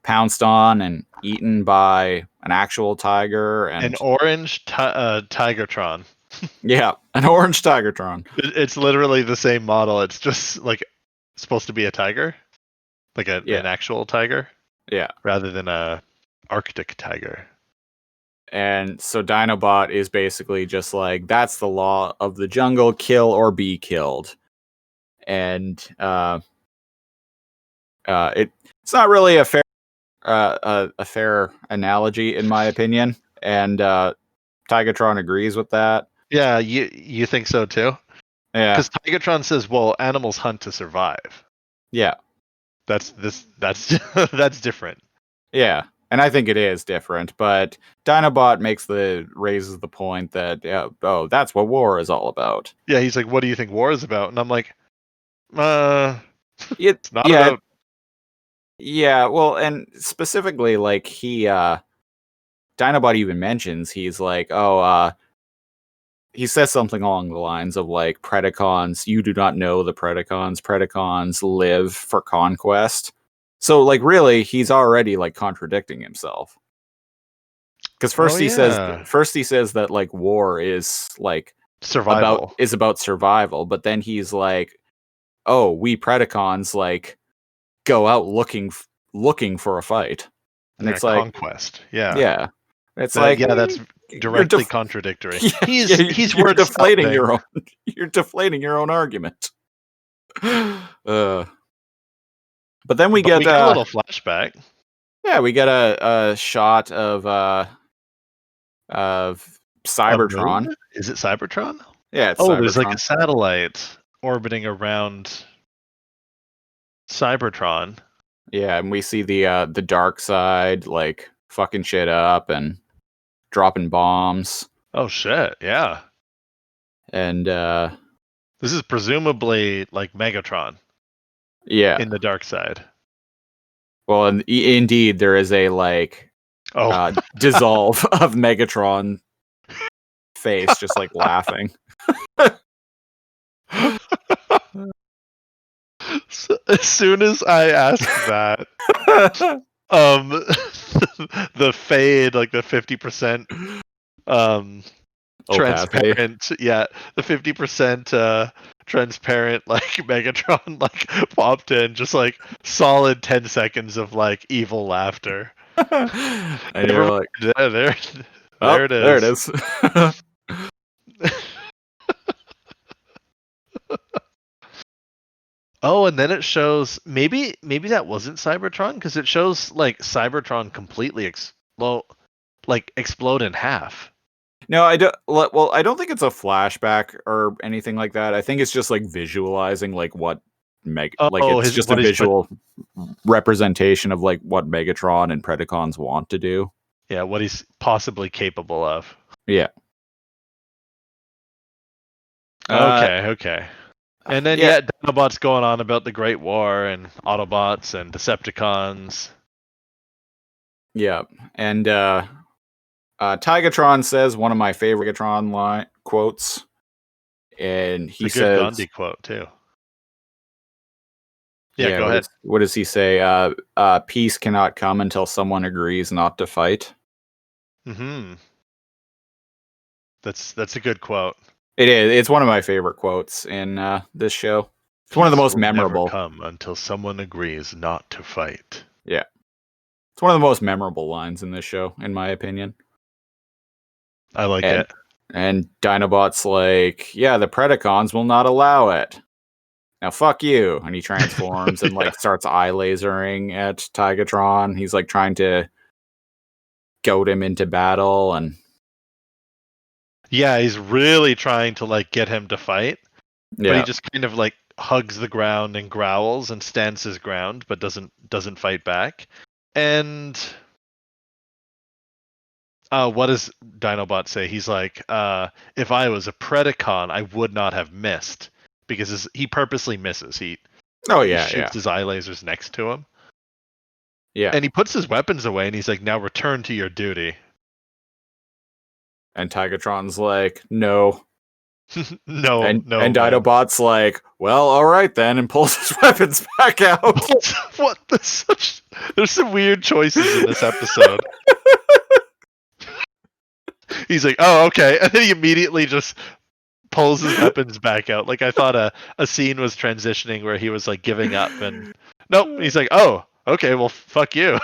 pounced on and eaten by an actual tiger. And An orange Tigatron. yeah, an orange Tigatron. It's literally the same model. It's just like supposed to be a tiger, like an actual tiger. Yeah. Rather than a Arctic tiger. And so Dinobot is basically just like, that's the law of the jungle, kill or be killed. And it's not really a fair analogy, in my opinion. And Tigatron agrees with that. Yeah, you think so too? Yeah. Because Tigatron says, well, animals hunt to survive. Yeah. That's that's different. Yeah. And I think it is different, but Dinobot raises the point that that's what war is all about. Yeah, he's like, "What do you think war is about?" And I'm like, it's not yeah, about. Yeah, well, and specifically, like Dinobot even mentions he's like, he says something along the lines of like, Predacons, you do not know the Predacons. Predacons live for conquest. So, like, really, he's already like contradicting himself. Because first he says that like war is like survival, about survival, but then he's like, oh, we Predacons like go out looking for a fight, and it's like conquest. Yeah, yeah. It's like, yeah, that's directly contradictory. He's you're deflating your own. You're deflating your own argument. But then we get a little flashback. Yeah, we get a shot of Cybertron. Is it Cybertron? Yeah, it's Cybertron. There's like a satellite orbiting around Cybertron. Yeah, and we see the dark side like fucking shit up and dropping bombs. Oh shit, yeah. And this is presumably like Megatron. Yeah. In the dark side. Well, indeed, there is a like dissolve of Megatron face, just like laughing. So, as soon as I asked that, the fade, like the 50%, transparent, yeah, the 50% transparent, like Megatron, like popped in, just like solid 10 seconds of like evil laughter. And you're like, there it is. There it is. Oh, and then it shows maybe that wasn't Cybertron because it shows like Cybertron completely explode in half. No, I don't. Well, I don't think it's a flashback or anything like that. I think it's just like visualizing like what like Oh, it's just a what he's put. visual representation of like what Megatron and Predacons want to do. Yeah, what he's possibly capable of. Yeah. Okay. And then yeah, Dinobot's going on about the Great War and Autobots and Decepticons. yeah, and Tigatron says one of my favorite Tigatron line quotes, and he It's a good says, Gandhi quote too. Yeah, go what ahead. what does he say? Peace cannot come until someone agrees not to fight. Mm-hmm. That's a good quote. It is. It's one of my favorite quotes in this show. It's one of the most Will never memorable. come until someone agrees not to fight. Yeah. It's one of the most memorable lines in this show, in my opinion. I like it. And Dinobot's like, yeah, the Predacons will not allow it. Now fuck you. And he transforms and like starts eye lasering at Tigatron. He's like trying to goad him into battle, and Yeah, he's really trying to like get him to fight, but he yeah. just kind of like hugs the ground and growls and stands his ground, but doesn't fight back. And what does Dinobot say? He's like, if I was a Predacon, I would not have missed because he purposely misses. He shoots his eye lasers next to him. Yeah. And he puts his weapons away and he's like, now return to your duty. And Tigatron's like, no. No, and man. Dinobot's like, well, all right then, and pulls his weapons back out. What? There's some weird choices in this episode. He's like, oh, okay. And then he immediately just pulls his weapons back out. Like I thought a scene was transitioning where he was like giving up and nope. He's like, oh, okay, well fuck you.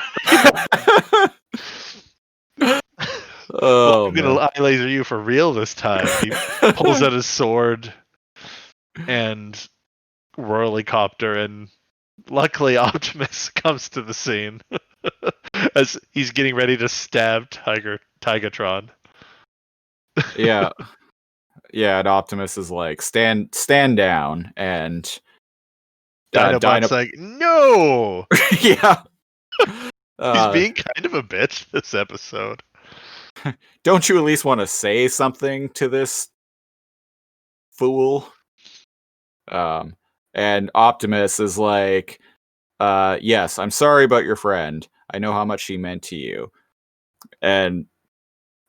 Oh, I'm gonna eye laser you for real this time. He pulls out his sword and whirlicopter, and luckily Optimus comes to the scene as he's getting ready to stab Tigatron. Yeah. Yeah, and Optimus is like, stand down, and Dinobot's like, no! yeah. He's being kind of a bitch this episode. Don't you at least want to say something to this fool? And Optimus is like, yes, I'm sorry about your friend. I know how much she meant to you. And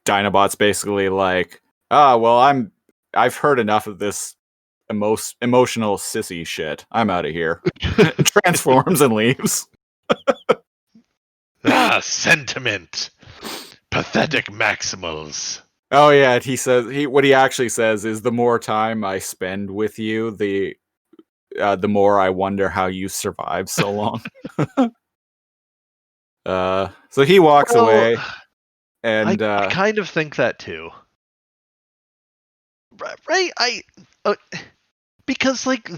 Dinobot's basically like, well, I've heard enough of this emotional sissy shit. I'm out of here. Transforms and leaves. Sentiment. Pathetic Maximals. Oh yeah, he says what he actually says is, the more time I spend with you, the more I wonder how you survived so long. So he walks away, and I kind of think that too. Right? Because like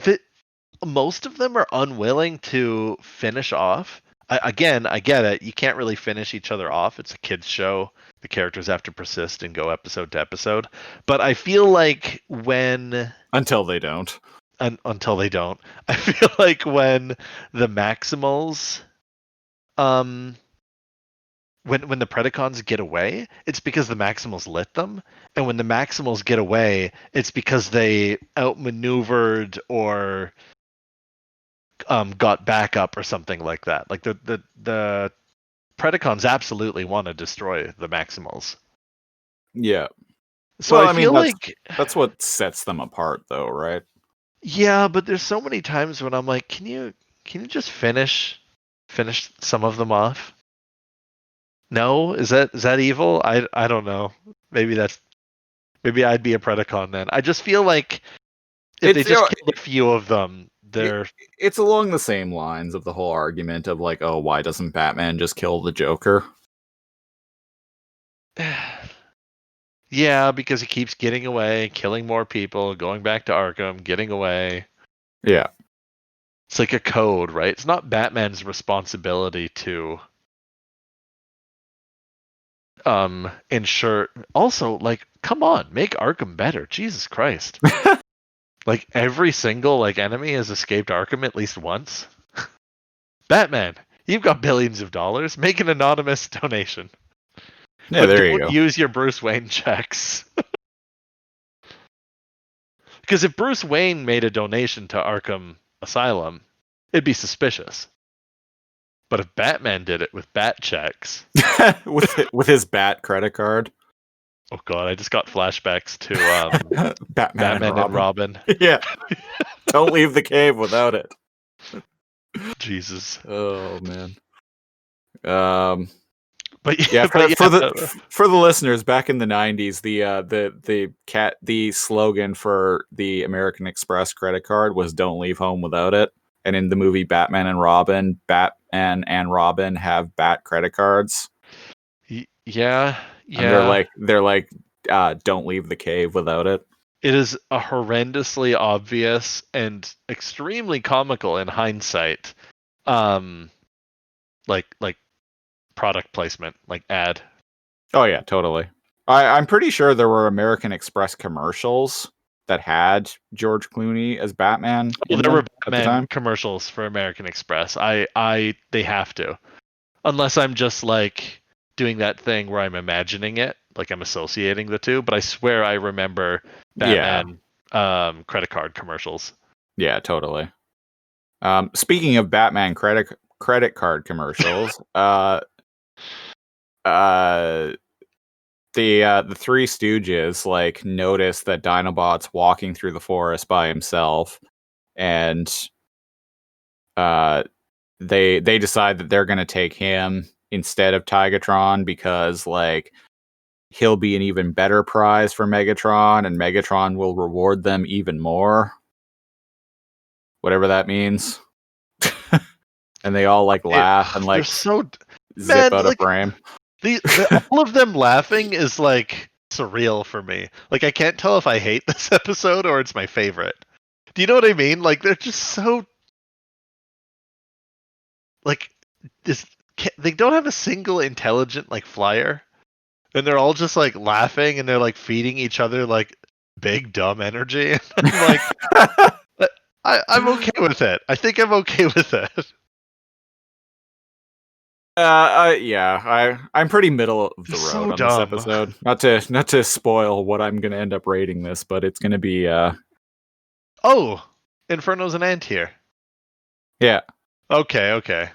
most of them are unwilling to finish off. I get it. You can't really finish each other off. It's a kids show. The characters have to persist and go episode to episode. But I feel like until they don't. Until they don't. I feel like when the Maximals, when the Predacons get away, it's because the Maximals lit them, and when the Maximals get away, it's because they outmaneuvered or got back up or something like that. Like the Predacons absolutely want to destroy the Maximals. Yeah. So well, I feel like that's what sets them apart, though, right? Yeah, but there's so many times when I'm like, can you just finish some of them off? No, is that evil? I don't know. Maybe I'd be a Predacon then. I just feel like if they just killed a few of them, it's along the same lines of the whole argument of like, oh, why doesn't Batman just kill the Joker? Yeah, because he keeps getting away, killing more people, going back to Arkham, getting away. Yeah. It's like a code, right? It's not Batman's responsibility to ensure. Also, like, come on, make Arkham better. Jesus Christ. Like every single like enemy has escaped Arkham at least once. Batman, you've got billions of dollars. Make an anonymous donation. Yeah, But there you don't go. use your Bruce Wayne checks. Because if Bruce Wayne made a donation to Arkham Asylum, it'd be suspicious. But if Batman did it with bat checks, with his Bat credit card. oh god, I just got flashbacks to Batman and Robin. Yeah. Don't leave the cave without it. Jesus. Oh man. But Yeah, but for the listeners, back in the 90s, the slogan for the American Express credit card was "Don't leave home without it." And in the movie Batman and Robin have Bat credit cards. yeah. And they're like don't leave the cave without it. It is a horrendously obvious and extremely comical in hindsight. Like product placement, like ad. Oh yeah, totally. I'm pretty sure there were American Express commercials that had George Clooney as Batman. Well, there were at the Batman time. commercials for American Express. They have to, unless I'm just like doing that thing where I'm imagining it, like I'm associating the two. But I swear I remember Batman credit card commercials. Yeah, totally. Speaking of Batman credit card commercials, the Three Stooges like notice that Dinobot's walking through the forest by himself, and they decide that they're gonna take him instead of Tigatron because like he'll be an even better prize for Megatron, and Megatron will reward them even more. Whatever that means. And they all like laugh and like zip out of frame. All of them laughing is like surreal for me. Like I can't tell if I hate this episode or it's my favorite. Do you know what I mean? Like they're just so like they don't have a single intelligent like flyer, and they're all just like laughing and they're like feeding each other like big dumb energy. And I'm like, I'm okay with it. I think I'm okay with it. I'm pretty middle of the They're road so on dumb. this episode. Not to spoil what I'm gonna end up rating this, but it's gonna be Oh, Inferno's an ant here. Yeah. Okay.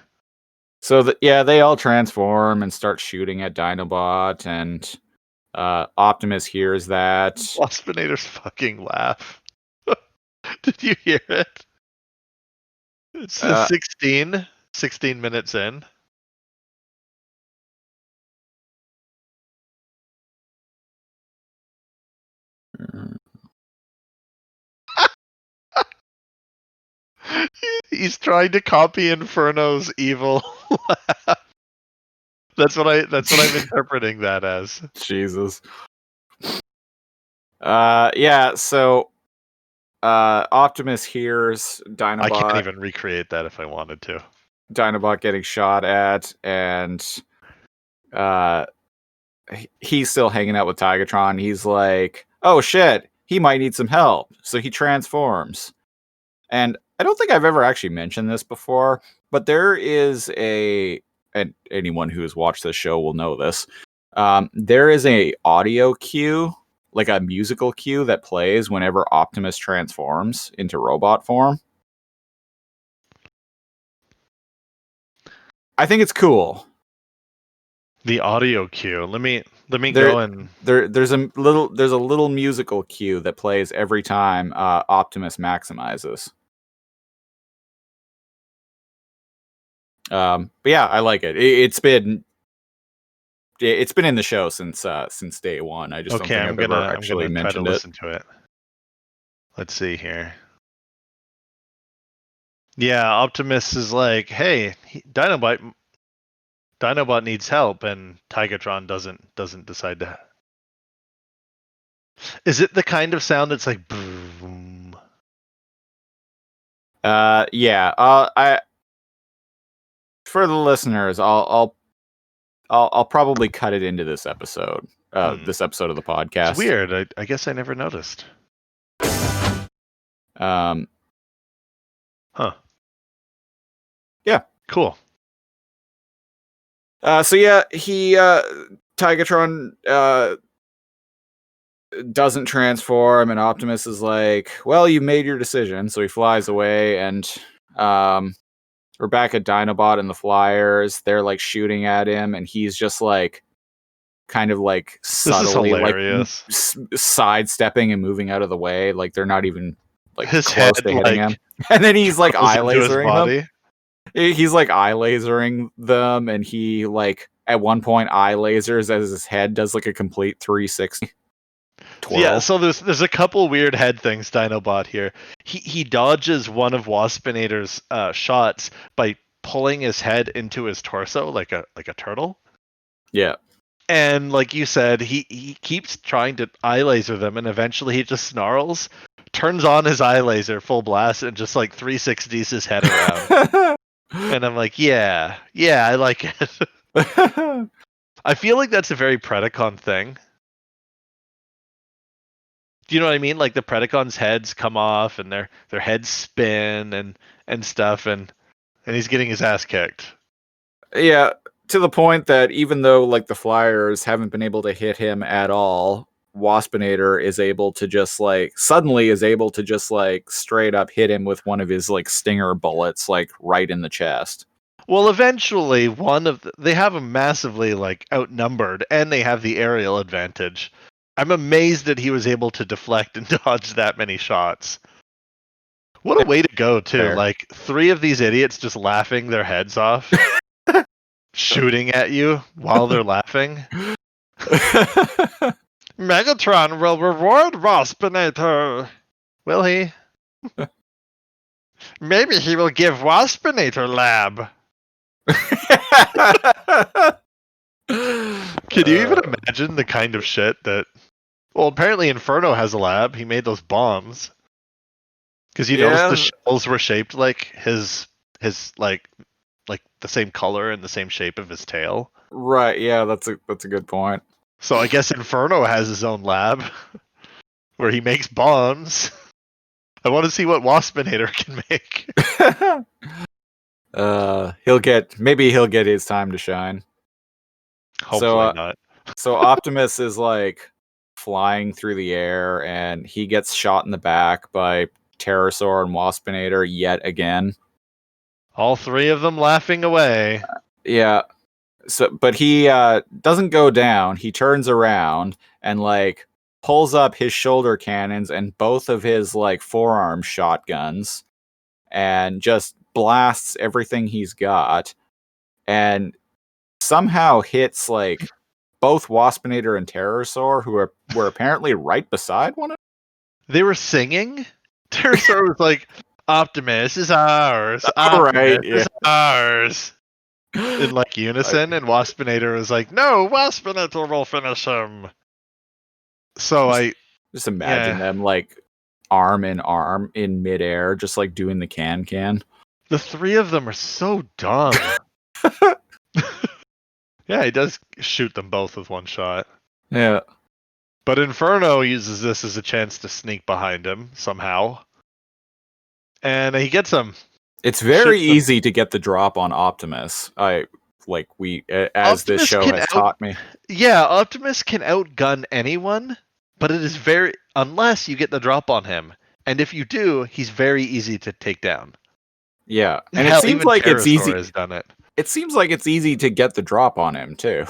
So they all transform and start shooting at Dinobot, and Optimus hears that. Waspinator's fucking laugh. Did you hear it? It's 16 minutes in. He's trying to copy Inferno's evil laugh. That's what I'm interpreting that as. Jesus. So Optimus hears Dinobot. I can't even recreate that if I wanted to. Dinobot getting shot at, and he's still hanging out with Tigatron. He's like, oh shit, he might need some help. So he transforms. And I don't think I've ever actually mentioned this before, but there is and anyone who has watched this show will know this. There is a audio cue, like a musical cue that plays whenever Optimus transforms into robot form. I think it's cool. The audio cue. Let me go and there's a little musical cue that plays every time Optimus maximizes. But yeah, I like it. It's been in the show since day one. I just don't think I've ever actually mentioned it. Listen to it. Let's see here. Yeah, Optimus is like, "Hey, Dinobot needs help," and Tigatron doesn't decide to. Is it the kind of sound that's like boom? Yeah. I for the listeners, I'll probably cut it into this episode. This episode of the podcast. It's weird. I guess I never noticed. Huh. Yeah. Cool. So yeah, he Tigatron doesn't transform, and Optimus is like, "Well, you made your decision." So he flies away, and we're back at Dinobot and the Flyers. They're like shooting at him, and he's just like, kind of like subtly like sidestepping and moving out of the way, like they're not even like his close head, to hitting like, him. And then he's like eye lasering them. He's like eye lasering them, and he like at one point eye lasers as his head does like a complete 360 twirl. Yeah, so there's a couple weird head things Dinobot here. He dodges one of Waspinator's shots by pulling his head into his torso like a turtle. Yeah. And like you said, he keeps trying to eye laser them, and eventually he just snarls, turns on his eye laser full blast, and just like 360s his head around. And I'm like, yeah, I like it. I feel like that's a very Predacon thing. Do you know what I mean? Like the Predacon's heads come off, and their heads spin and stuff, and he's getting his ass kicked. Yeah, to the point that even though like the Flyers haven't been able to hit him at all, Waspinator is able to just like straight up hit him with one of his like stinger bullets, like right in the chest. Well, eventually they have him massively like outnumbered, and they have the aerial advantage. I'm amazed that he was able to deflect and dodge that many shots. What a way to go, too. Fair. Like 3 of these idiots just laughing their heads off, shooting at you while they're laughing. Megatron will reward Waspinator. Will he? Maybe he will give Waspinator lab. Can you even imagine the kind of shit that... Well, apparently Inferno has a lab. He made those bombs. Because you noticed the shells were shaped like his like the same color and the same shape of his tail. Right, yeah, that's a good point. So I guess Inferno has his own lab where he makes bombs. I want to see what Waspinator can make. He'll get his time to shine. Hopefully not. So Optimus is like flying through the air, and he gets shot in the back by Pterosaur and Waspinator yet again. All 3 of them laughing away. Yeah. So, but he doesn't go down. He turns around and like pulls up his shoulder cannons and both of his like forearm shotguns, and just blasts everything he's got, and somehow hits like both Waspinator and Pterosaur, who were apparently right beside one another. They were singing. Pterosaur was like, "Optimus is ours. Optimus is ours." In like unison, and Waspinator was like, "No, Waspinator will finish him." So I just imagine them like arm in arm in midair, just like doing the can. The 3 of them are so dumb. Yeah, he does shoot them both with one shot. Yeah. But Inferno uses this as a chance to sneak behind him somehow. And he gets him. It's very easy to get the drop on Optimus. Optimus this show has taught me. Yeah, Optimus can outgun anyone, but it is unless you get the drop on him. And if you do, he's very easy to take down. Yeah, and it seems like it's easy. Has done it. It seems like it's easy to get the drop on him too.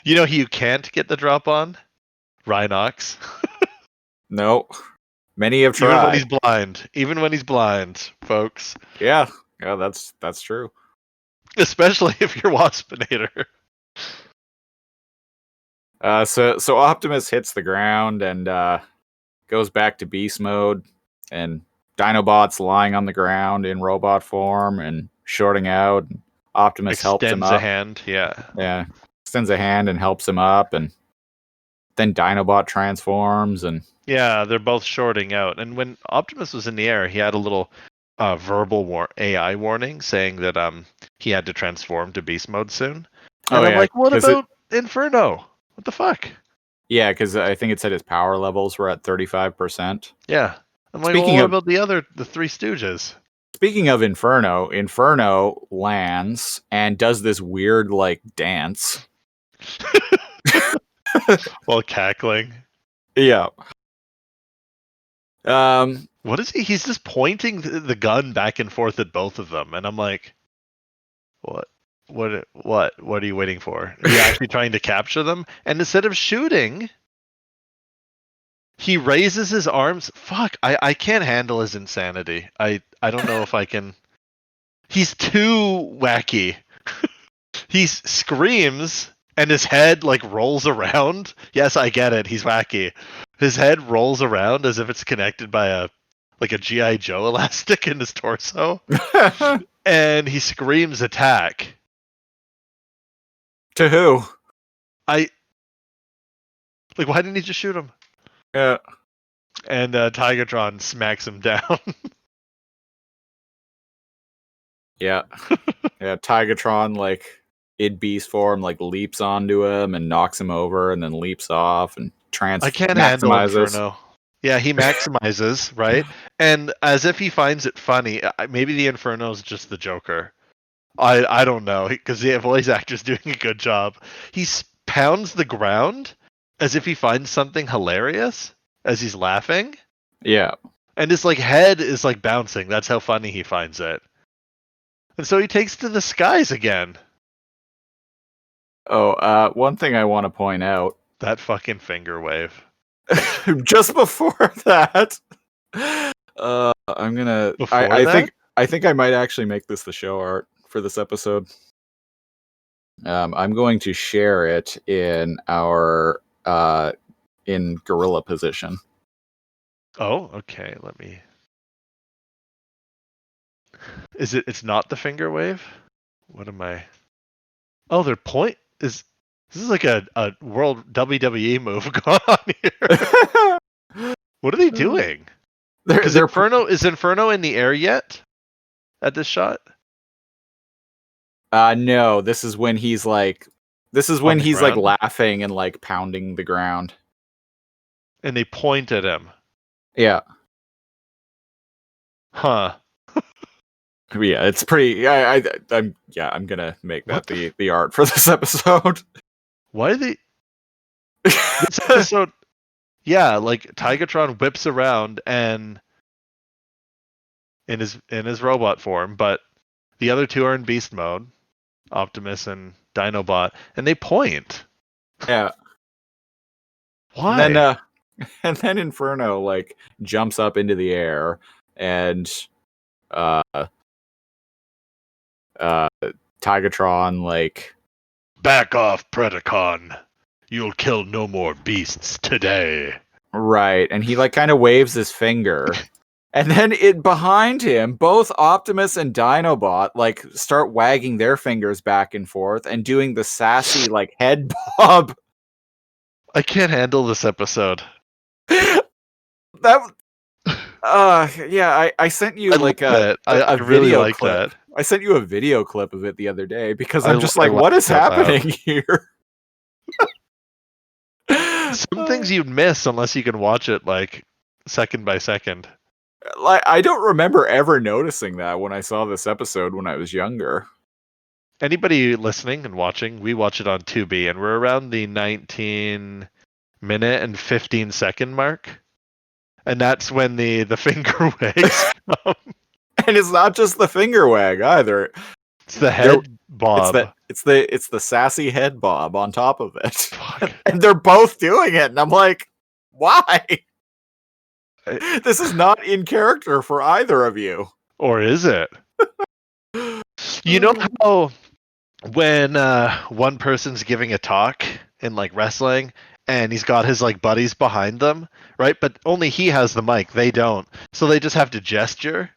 You know who you can't get the drop on? Rhinox. No. Many have tried. Even when he's blind, folks. Yeah, that's true. Especially if you're Waspinator. So Optimus hits the ground and goes back to beast mode, and Dinobot's lying on the ground in robot form and shorting out. Optimus helps him up. Extends a hand, yeah. Yeah, extends a hand and helps him up, and then Dinobot transforms, and Yeah, they're both shorting out. And when Optimus was in the air, he had a little verbal AI warning saying that he had to transform to beast mode soon. And I'm like, what about Inferno? What the fuck? Yeah, because I think it said his power levels were at 35%. Yeah. I'm like, what about the Three Stooges? Speaking of Inferno, Inferno lands and does this weird like dance. While cackling. Yeah. What is he? He's just pointing the gun back and forth at both of them, and I'm like, what? What are you waiting for? Are you actually trying to capture them? And instead of shooting, he raises his arms. Fuck, I can't handle his insanity. I don't know if I can. He's too wacky. He screams and his head like rolls around. Yes, I get it. He's wacky. His head rolls around as if it's connected by a G.I. Joe elastic in his torso. And he screams attack. To who? Why didn't he just shoot him? Yeah. And Tigatron smacks him down. Yeah. Yeah, Tigatron, like, in beast form, like, leaps onto him and knocks him over and then leaps off and I can't handle Inferno. Yeah, he maximizes, right? And as if he finds it funny, maybe the Inferno's just the Joker. I don't know, because the voice actor's doing a good job. He pounds the ground as if he finds something hilarious as he's laughing. Yeah. And his head is bouncing. That's how funny he finds it. And so he takes to the skies again. Oh, one thing I want to point out. That fucking finger wave. Just before that, I'm gonna. I think I might actually make this the show art for this episode. I'm going to share it in our in gorilla position. Oh, okay. Let me. It's not the finger wave? What am I? Oh, their point is. This is like a world WWE move going on here. What are they doing? Is Inferno in the air yet? At this shot? No. This is when he's like laughing and like pounding the ground. And they point at him. Yeah. Huh. Yeah, it's pretty. I'm gonna make that the art for this episode. Why are they? This episode, yeah, Tigatron whips around and in his robot form, but the other two are in beast mode, Optimus and Dinobot, and they point. Yeah. Why? And then Inferno jumps up into the air and Tigatron back off, Predacon. You'll kill no more beasts today. Right, and he kind of waves his finger. And then behind him, both Optimus and Dinobot start wagging their fingers back and forth and doing the sassy head bob. I can't handle this episode. That I sent you I really like that. I sent you a video clip of it the other day because I'm just what is happening here? Some things you'd miss unless you can watch it second by second. I don't remember ever noticing that when I saw this episode when I was younger. Anybody listening and watching, we watch it on Tubi, and we're around the 19-minute and 15-second mark. And that's when the finger wags come. And it's not just the finger wag either. It's the head bob. It's the sassy head bob on top of it. And they're both doing it, and I'm like, why? This is not in character for either of you. Or is it? You know how when one person's giving a talk in wrestling and he's got his buddies behind them, right? But only he has the mic, they don't. So they just have to gesture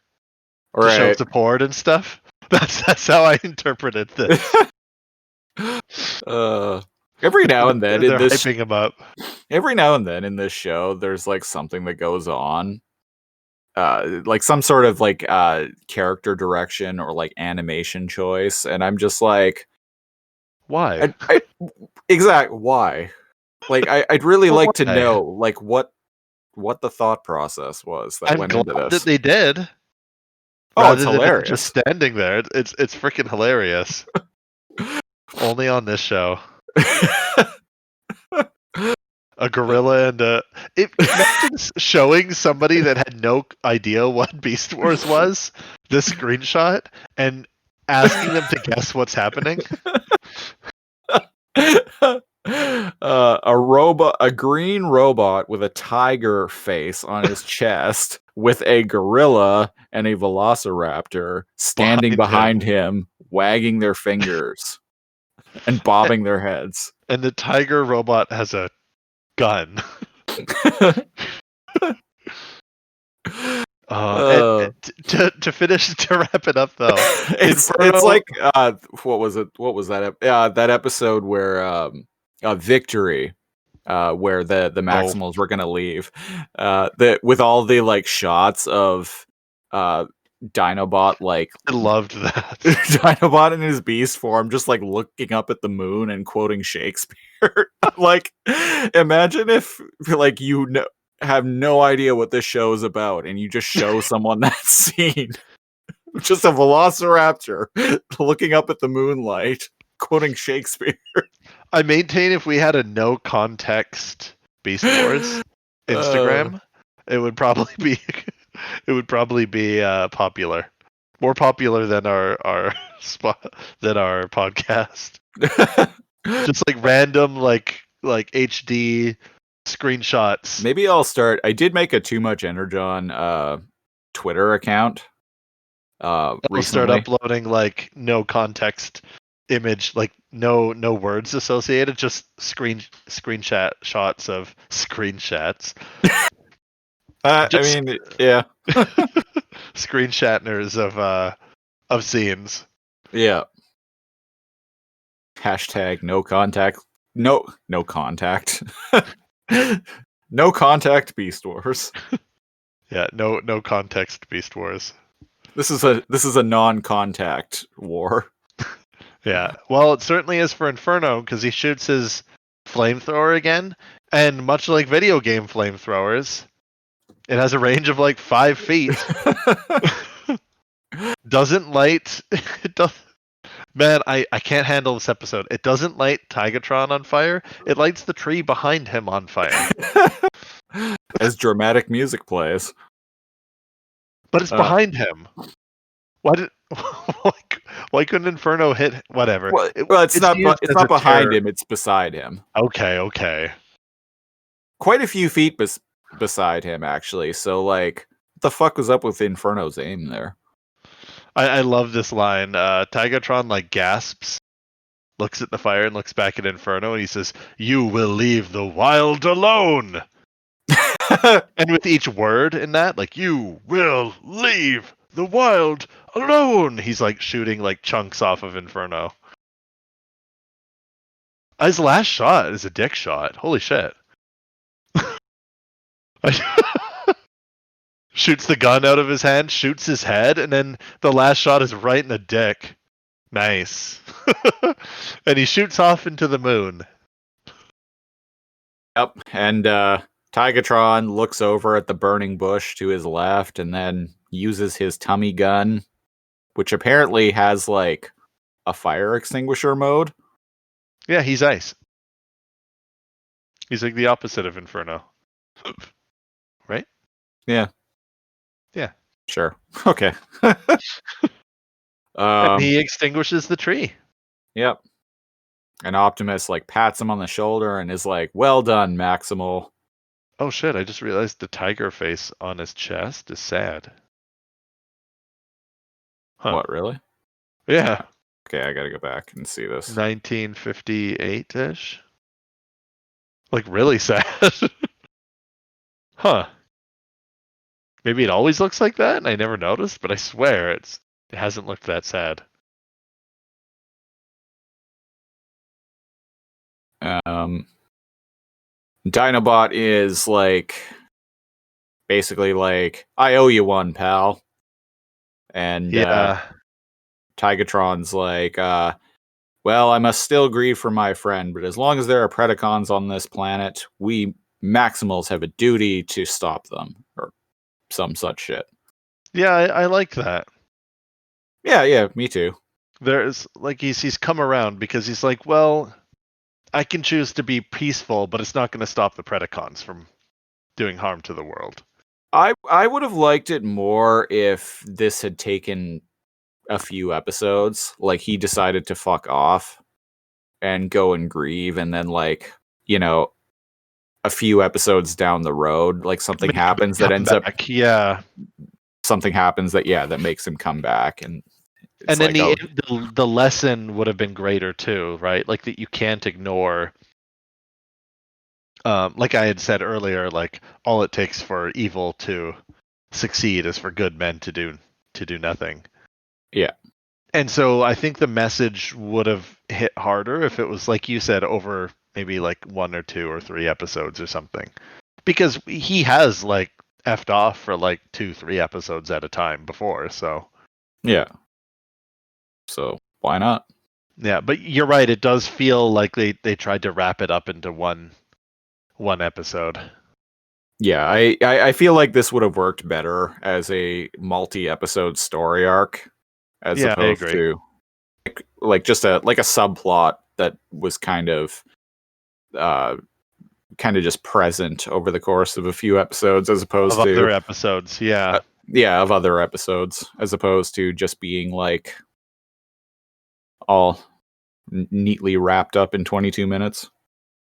to show support and stuff. That's how I interpreted this. Every now and then they're hyping him up. every now and then in this show, there's like something that goes on, like some sort of like character direction or like animation choice, and I'm just like, Why? why? Like, I'd really Well, like to why? know like what the thought process was that I'm went glad into that this. they did, Oh, it's rather than it hilarious. just standing there. It's freaking hilarious. Only on this show. A gorilla and a. Imagine showing somebody that had no idea what Beast Wars was this screenshot and asking them to guess what's happening. A green robot with a tiger face on his chest, with a gorilla and a velociraptor standing behind him, wagging their fingers and bobbing their heads. And the tiger robot has a gun. To finish, to wrap it up though, it's like what was it? What was that? That episode where Victory, where the Maximals were gonna leave, that with all the like shots of Dinobot, like I loved that. Dinobot in his beast form, just like looking up at the moon and quoting Shakespeare. Like, imagine if like have no idea what this show is about, and you just show someone that scene. Just a velociraptor looking up at the moonlight, quoting Shakespeare. I maintain if we had a no context Beast Wars Instagram, it would probably be popular, more popular than our spot than our podcast. Just like random like HD screenshots. Maybe I'll start. I did make a Too Much Energon Twitter account. I'll Recently. start uploading like no context image, like no words associated, just screenshot shots of screenshots. I mean, yeah. Screenshatners of scenes. Yeah. Hashtag no contact. No contact. No contact Beast Wars. Yeah, no context Beast Wars. This is a non-contact war. Yeah. Well, it certainly is for Inferno because he shoots his flamethrower again, and much like video game flamethrowers, it has a range of like 5 feet. Doesn't light. It does. Man, I can't handle this episode. It doesn't light Tigatron on fire. It lights the tree behind him on fire. As dramatic music plays. But it's behind him. Why couldn't Inferno hit whatever? Well, it's not behind him, it's beside him. Okay. Quite a few feet beside him, actually. So, like, what the fuck was up with Inferno's aim there? I love this line. Tigatron like gasps, looks at the fire and looks back at Inferno, and he says, "You will leave the wild alone." And with each word in that, like, "You will leave the wild alone," he's like shooting like chunks off of Inferno. His last shot is a dick shot. Holy shit. Shoots the gun out of his hand, shoots his head, and then the last shot is right in the dick. Nice. And he shoots off into the moon. Yep, and Tigatron looks over at the burning bush to his left and then uses his tummy gun, which apparently has like a fire extinguisher mode. Yeah, he's ice. He's like the opposite of Inferno. Right? Yeah. Yeah. Sure. Okay. And he extinguishes the tree. Yep. And Optimus like pats him on the shoulder and is like, "Well done, Maximal." Oh shit, I just realized the tiger face on his chest is sad. Huh. What, really? Yeah. Okay, I gotta go back and see this. 1958-ish. Like really sad. Huh. Maybe it always looks like that and I never noticed, but I swear it hasn't looked that sad. Dinobot is like basically like, I owe you one, pal. And Yeah. Tigatron's like, well, I must still grieve for my friend, but as long as there are Predacons on this planet, we Maximals have a duty to stop them, or some such shit. Yeah, I like that. Yeah, me too. There's like he's come around because he's like, well, I can choose to be peaceful, but it's not going to stop the Predacons from doing harm to the world. I would have liked it more if this had taken a few episodes. Like he decided to fuck off and go and grieve, and then like, you know, a few episodes down the road, like something Maybe happens that come ends up back, yeah. something happens that makes him come back, and it's And then like, the lesson would have been greater too, right? Like that you can't ignore. Like I had said earlier, like all it takes for evil to succeed is for good men to do nothing. Yeah. And so I think the message would have hit harder if it was like you said over maybe like 1 or 2 or 3 episodes or something. Because he has like effed off for like 2-3 episodes at a time before, so yeah. So why not? yeah, but you're right, it does feel like they tried to wrap it up into one episode. Yeah, I feel like this would have worked better as a multi-episode story arc, as Yeah, I opposed agree. to like just a subplot that was kind of just present over the course of a few episodes, as opposed Of to other episodes, yeah. of other episodes, as opposed to just being like all neatly wrapped up in 22 minutes.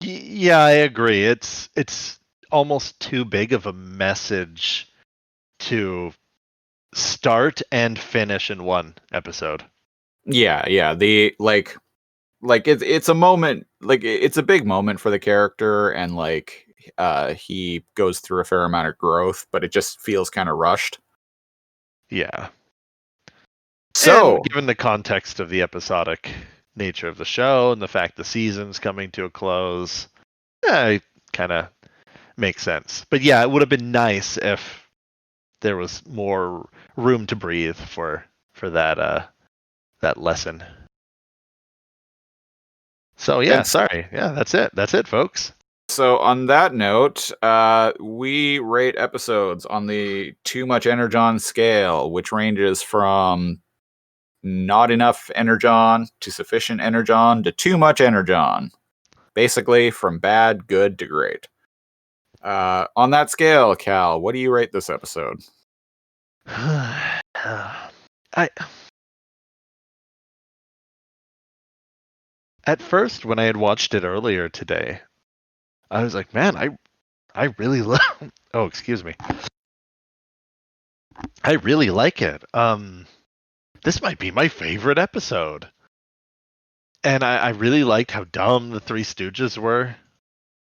Yeah, I agree. It's almost too big of a message to start and finish in one episode. Yeah. The it's a moment, like it's a big moment for the character, and like he goes through a fair amount of growth, but it just feels kind of rushed. Yeah. So, And given the context of the episodic nature of the show and the fact the season's coming to a close, it kind of makes sense. But yeah, it would have been nice if there was more room to breathe for that lesson. So yeah, and sorry. Yeah, that's it. That's it, folks. so on that note, we rate episodes on the Too Much Energon scale, which ranges from not enough Energon to sufficient Energon to too much Energon. Basically, from bad, good to great. On that scale, Cal, what do you rate this episode? At first, when I had watched it earlier today, I was like, man, I really oh, excuse me. I really like it. This might be my favorite episode. And I really liked how dumb the Three Stooges were.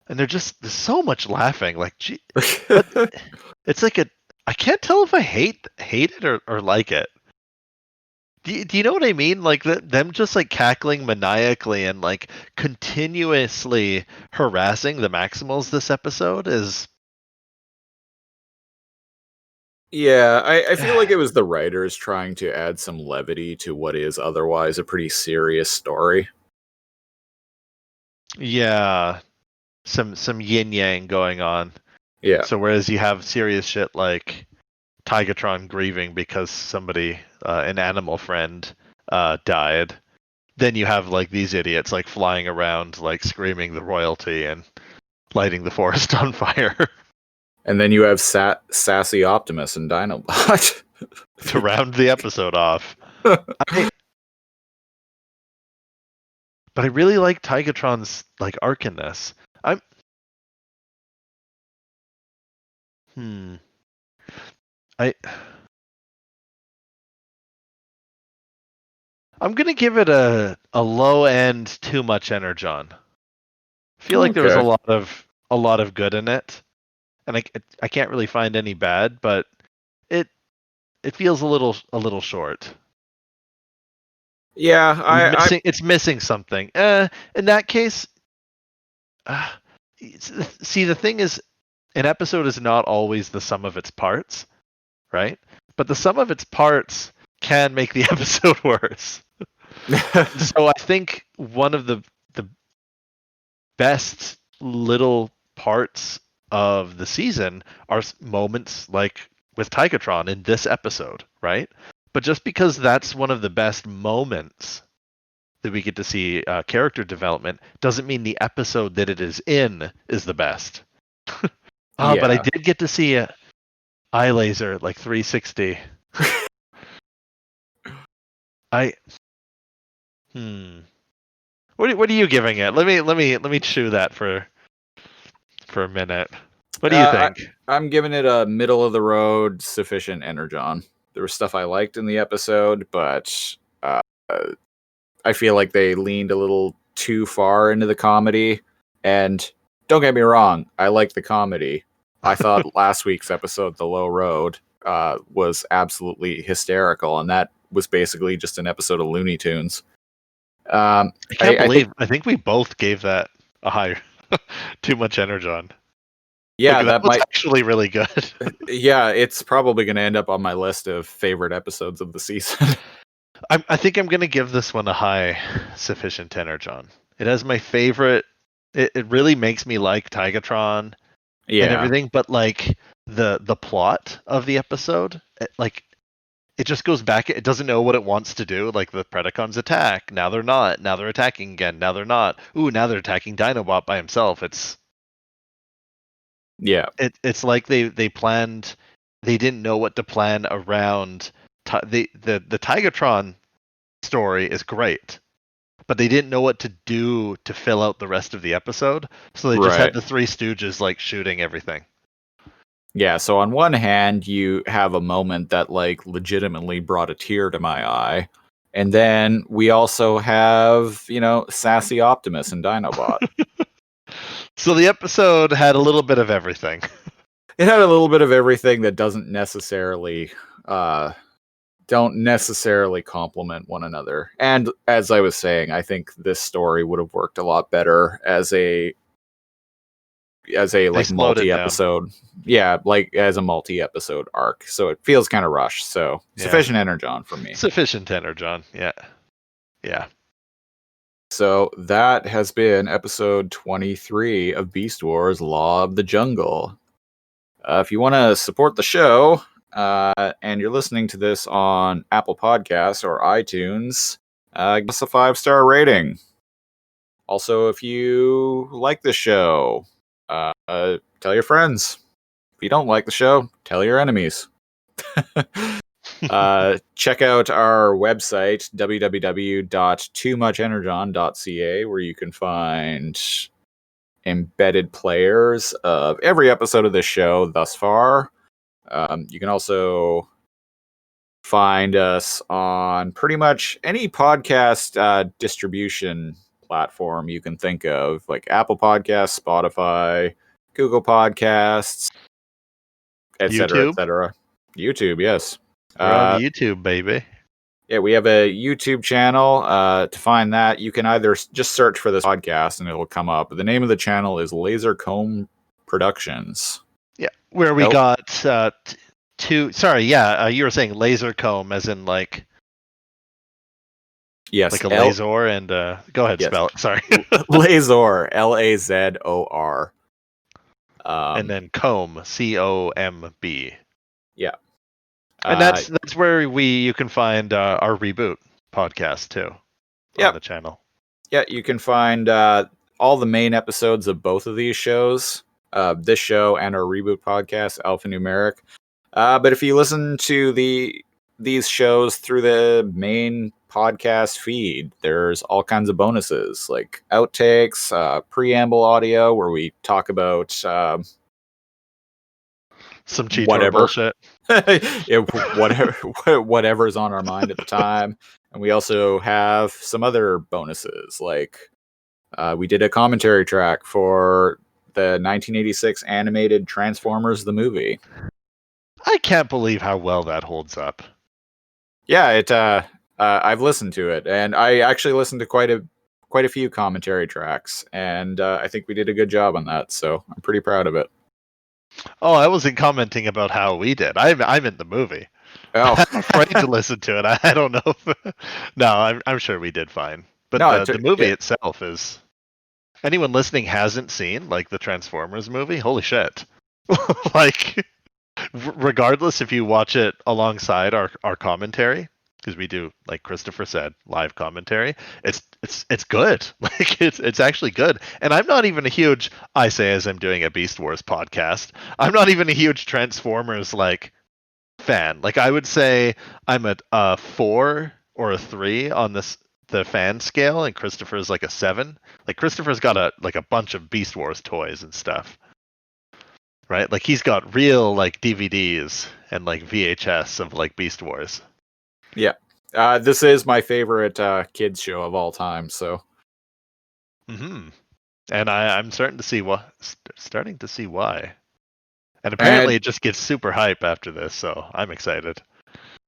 And there's so much laughing. Like, gee, but it's like I can't tell if I hate it or like it. Do you know what I mean? Like them just like cackling maniacally and like continuously harassing the Maximals this episode is. Yeah, I feel like it was the writers trying to add some levity to what is otherwise a pretty serious story. Yeah, some yin yang going on. Yeah. So whereas you have serious shit like Tigatron grieving because somebody, an animal friend, died, then you have like these idiots like flying around like screaming the royalty and lighting the forest on fire. And then you have sassy Optimus and Dinobot. To round the episode off. But I really like Tigatron's like arc in this. I'm gonna give it a low end too much Energon. I feel like there was Okay. a lot of good in it, and I can't really find any bad, but it feels a little short. Yeah, It's missing something. In that case, see, the thing is, an episode is not always the sum of its parts, right? But the sum of its parts can make the episode worse. So I think one of the best little parts of the season are moments like with Tigatron in this episode, right? But just because that's one of the best moments that we get to see character development doesn't mean the episode that it is in is the best. But I did get to see a eye laser like 360. What are you giving it? Let me chew that for a minute. What do you think? I'm giving it a middle of the road, sufficient Energon. There was stuff I liked in the episode, but I feel like they leaned a little too far into the comedy. And don't get me wrong, I like the comedy. I thought last week's episode, The Low Road, was absolutely hysterical, and that was basically just an episode of Looney Tunes. I can't believe I think we both gave that a higher too much Energon. Yeah, like, that was might actually really good. Yeah, it's probably going to end up on my list of favorite episodes of the season. I think I'm going to give this one a high sufficient Energon. It has my favorite. It really makes me like Tigatron and everything, but like the plot of the episode, it just goes back. It doesn't know what it wants to do. Like the Predacons attack. Now they're not. Now they're attacking again. Now they're not. Ooh, now they're attacking Dinobot by himself. It's like they planned. They didn't know what to plan around. The Tigatron story is great, but they didn't know what to do to fill out the rest of the episode. So they just had the Three Stooges like shooting everything. Yeah, so on one hand, you have a moment that like legitimately brought a tear to my eye. And then we also have, sassy Optimus and Dinobot. So the episode had a little bit of everything. It had a little bit of everything that don't necessarily complement one another. And as I was saying, I think this story would have worked a lot better as a like multi-episode. Yeah, like as a multi-episode arc. So it feels kind of rushed. So sufficient Energon for me. Sufficient Energon, yeah. Yeah. So that has been episode 23 of Beast Wars Law of the Jungle. If you want to support the show, and you're listening to this on Apple Podcasts or iTunes, give us a 5-star rating. Also, if you like the show, tell your friends. If you don't like the show, tell your enemies. Check out our website, www.toomuchenergon.ca, where you can find embedded players of every episode of this show thus far. You can also find us on pretty much any podcast distribution platform you can think of, like Apple Podcasts, Spotify, Google Podcasts, etc., etc. YouTube, yes. We're on YouTube, baby. Yeah, we have a YouTube channel. To find that, you can either just search for this podcast and it'll come up. The name of the channel is Laser Comb Productions. Yeah, where we got two. Sorry, you were saying laser comb, as in like. Yes, like a laser, and go ahead, spell it. Sorry, Lazor, Lazor, and then comb, COMB. Yeah, and that's where you can find our reboot podcast too. On the channel. Yeah, you can find all the main episodes of both of these shows. This show and our reboot podcast, Alphanumeric. But if you listen to these shows through the main podcast feed, there's all kinds of bonuses like outtakes, preamble audio where we talk about some cheat bullshit. Whatever's on our mind at the time. And we also have some other bonuses, like we did a commentary track for the 1986 animated Transformers the movie. I can't believe how well that holds up. Yeah, I've listened to it, and I actually listened to quite quite a few commentary tracks, and I think we did a good job on that. So I'm pretty proud of it. Oh, I wasn't commenting about how we did. I'm in the movie. Oh, I'm afraid to listen to it. I don't know. No, I'm sure we did fine. But No, the movie itself is. Anyone listening hasn't seen like the Transformers movie? Holy shit! Like, regardless if you watch it alongside our commentary, because we do, like Christopher said, live commentary. It's good. Like it's actually good. And I'm not even a huge. I say as I'm doing a Beast Wars podcast. I'm not even a huge Transformers like fan. Like I would say I'm a 4 or a 3 on the fan scale, and Christopher's like a 7. Like Christopher's got a bunch of Beast Wars toys and stuff. Right? Like he's got real like DVDs and like VHS of like Beast Wars. yeah. This is my favorite kids show of all time. So. Mm-hmm. And I'm starting to see why. And apparently it just gets super hype after this, so I'm excited.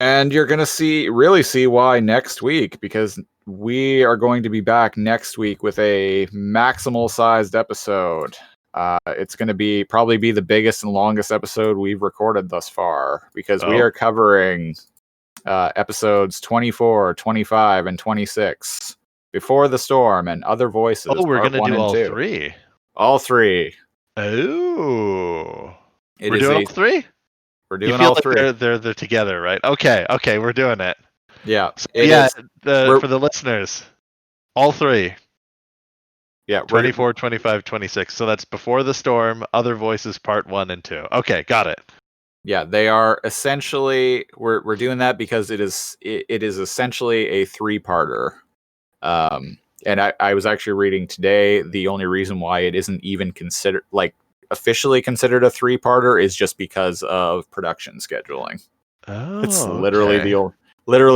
And you're gonna really see why next week, because we are going to be back next week with a maximal sized episode. It's going to probably be the biggest and longest episode we've recorded thus far, because we are covering episodes 24, 25, and 26. Before the Storm and Other Voices. Oh, we're going to do all 2. 3. All 3. Oh. We're doing all 3? We're doing all 3. They're together, right? Okay, we're doing it. Yeah. So, for the listeners, all 3. Yeah, 24, 25, 26. So that's Before the Storm, Other Voices Part 1 and 2. Okay, got it. Yeah, they are essentially we're doing that because it is essentially a 3-parter. And I was actually reading today, the only reason why it isn't even officially considered a 3-parter is just because of production scheduling. Oh, it's literally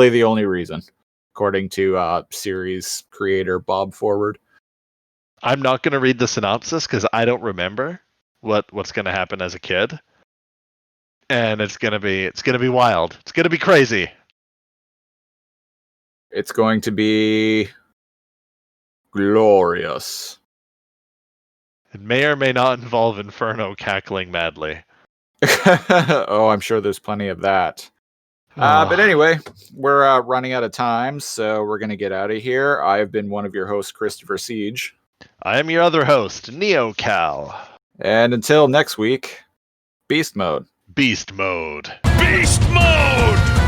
the only reason, according to series creator Bob Forward. I'm not going to read the synopsis because I don't remember what's going to happen as a kid, and it's going to be wild. It's going to be crazy. It's going to be glorious. It may or may not involve Inferno cackling madly. Oh, I'm sure there's plenty of that. But anyway, we're running out of time, so we're going to get out of here. I've been one of your hosts, Christopher Siege. I am your other host, NeoCal. And until next week, Beast Mode. Beast Mode. Beast Mode!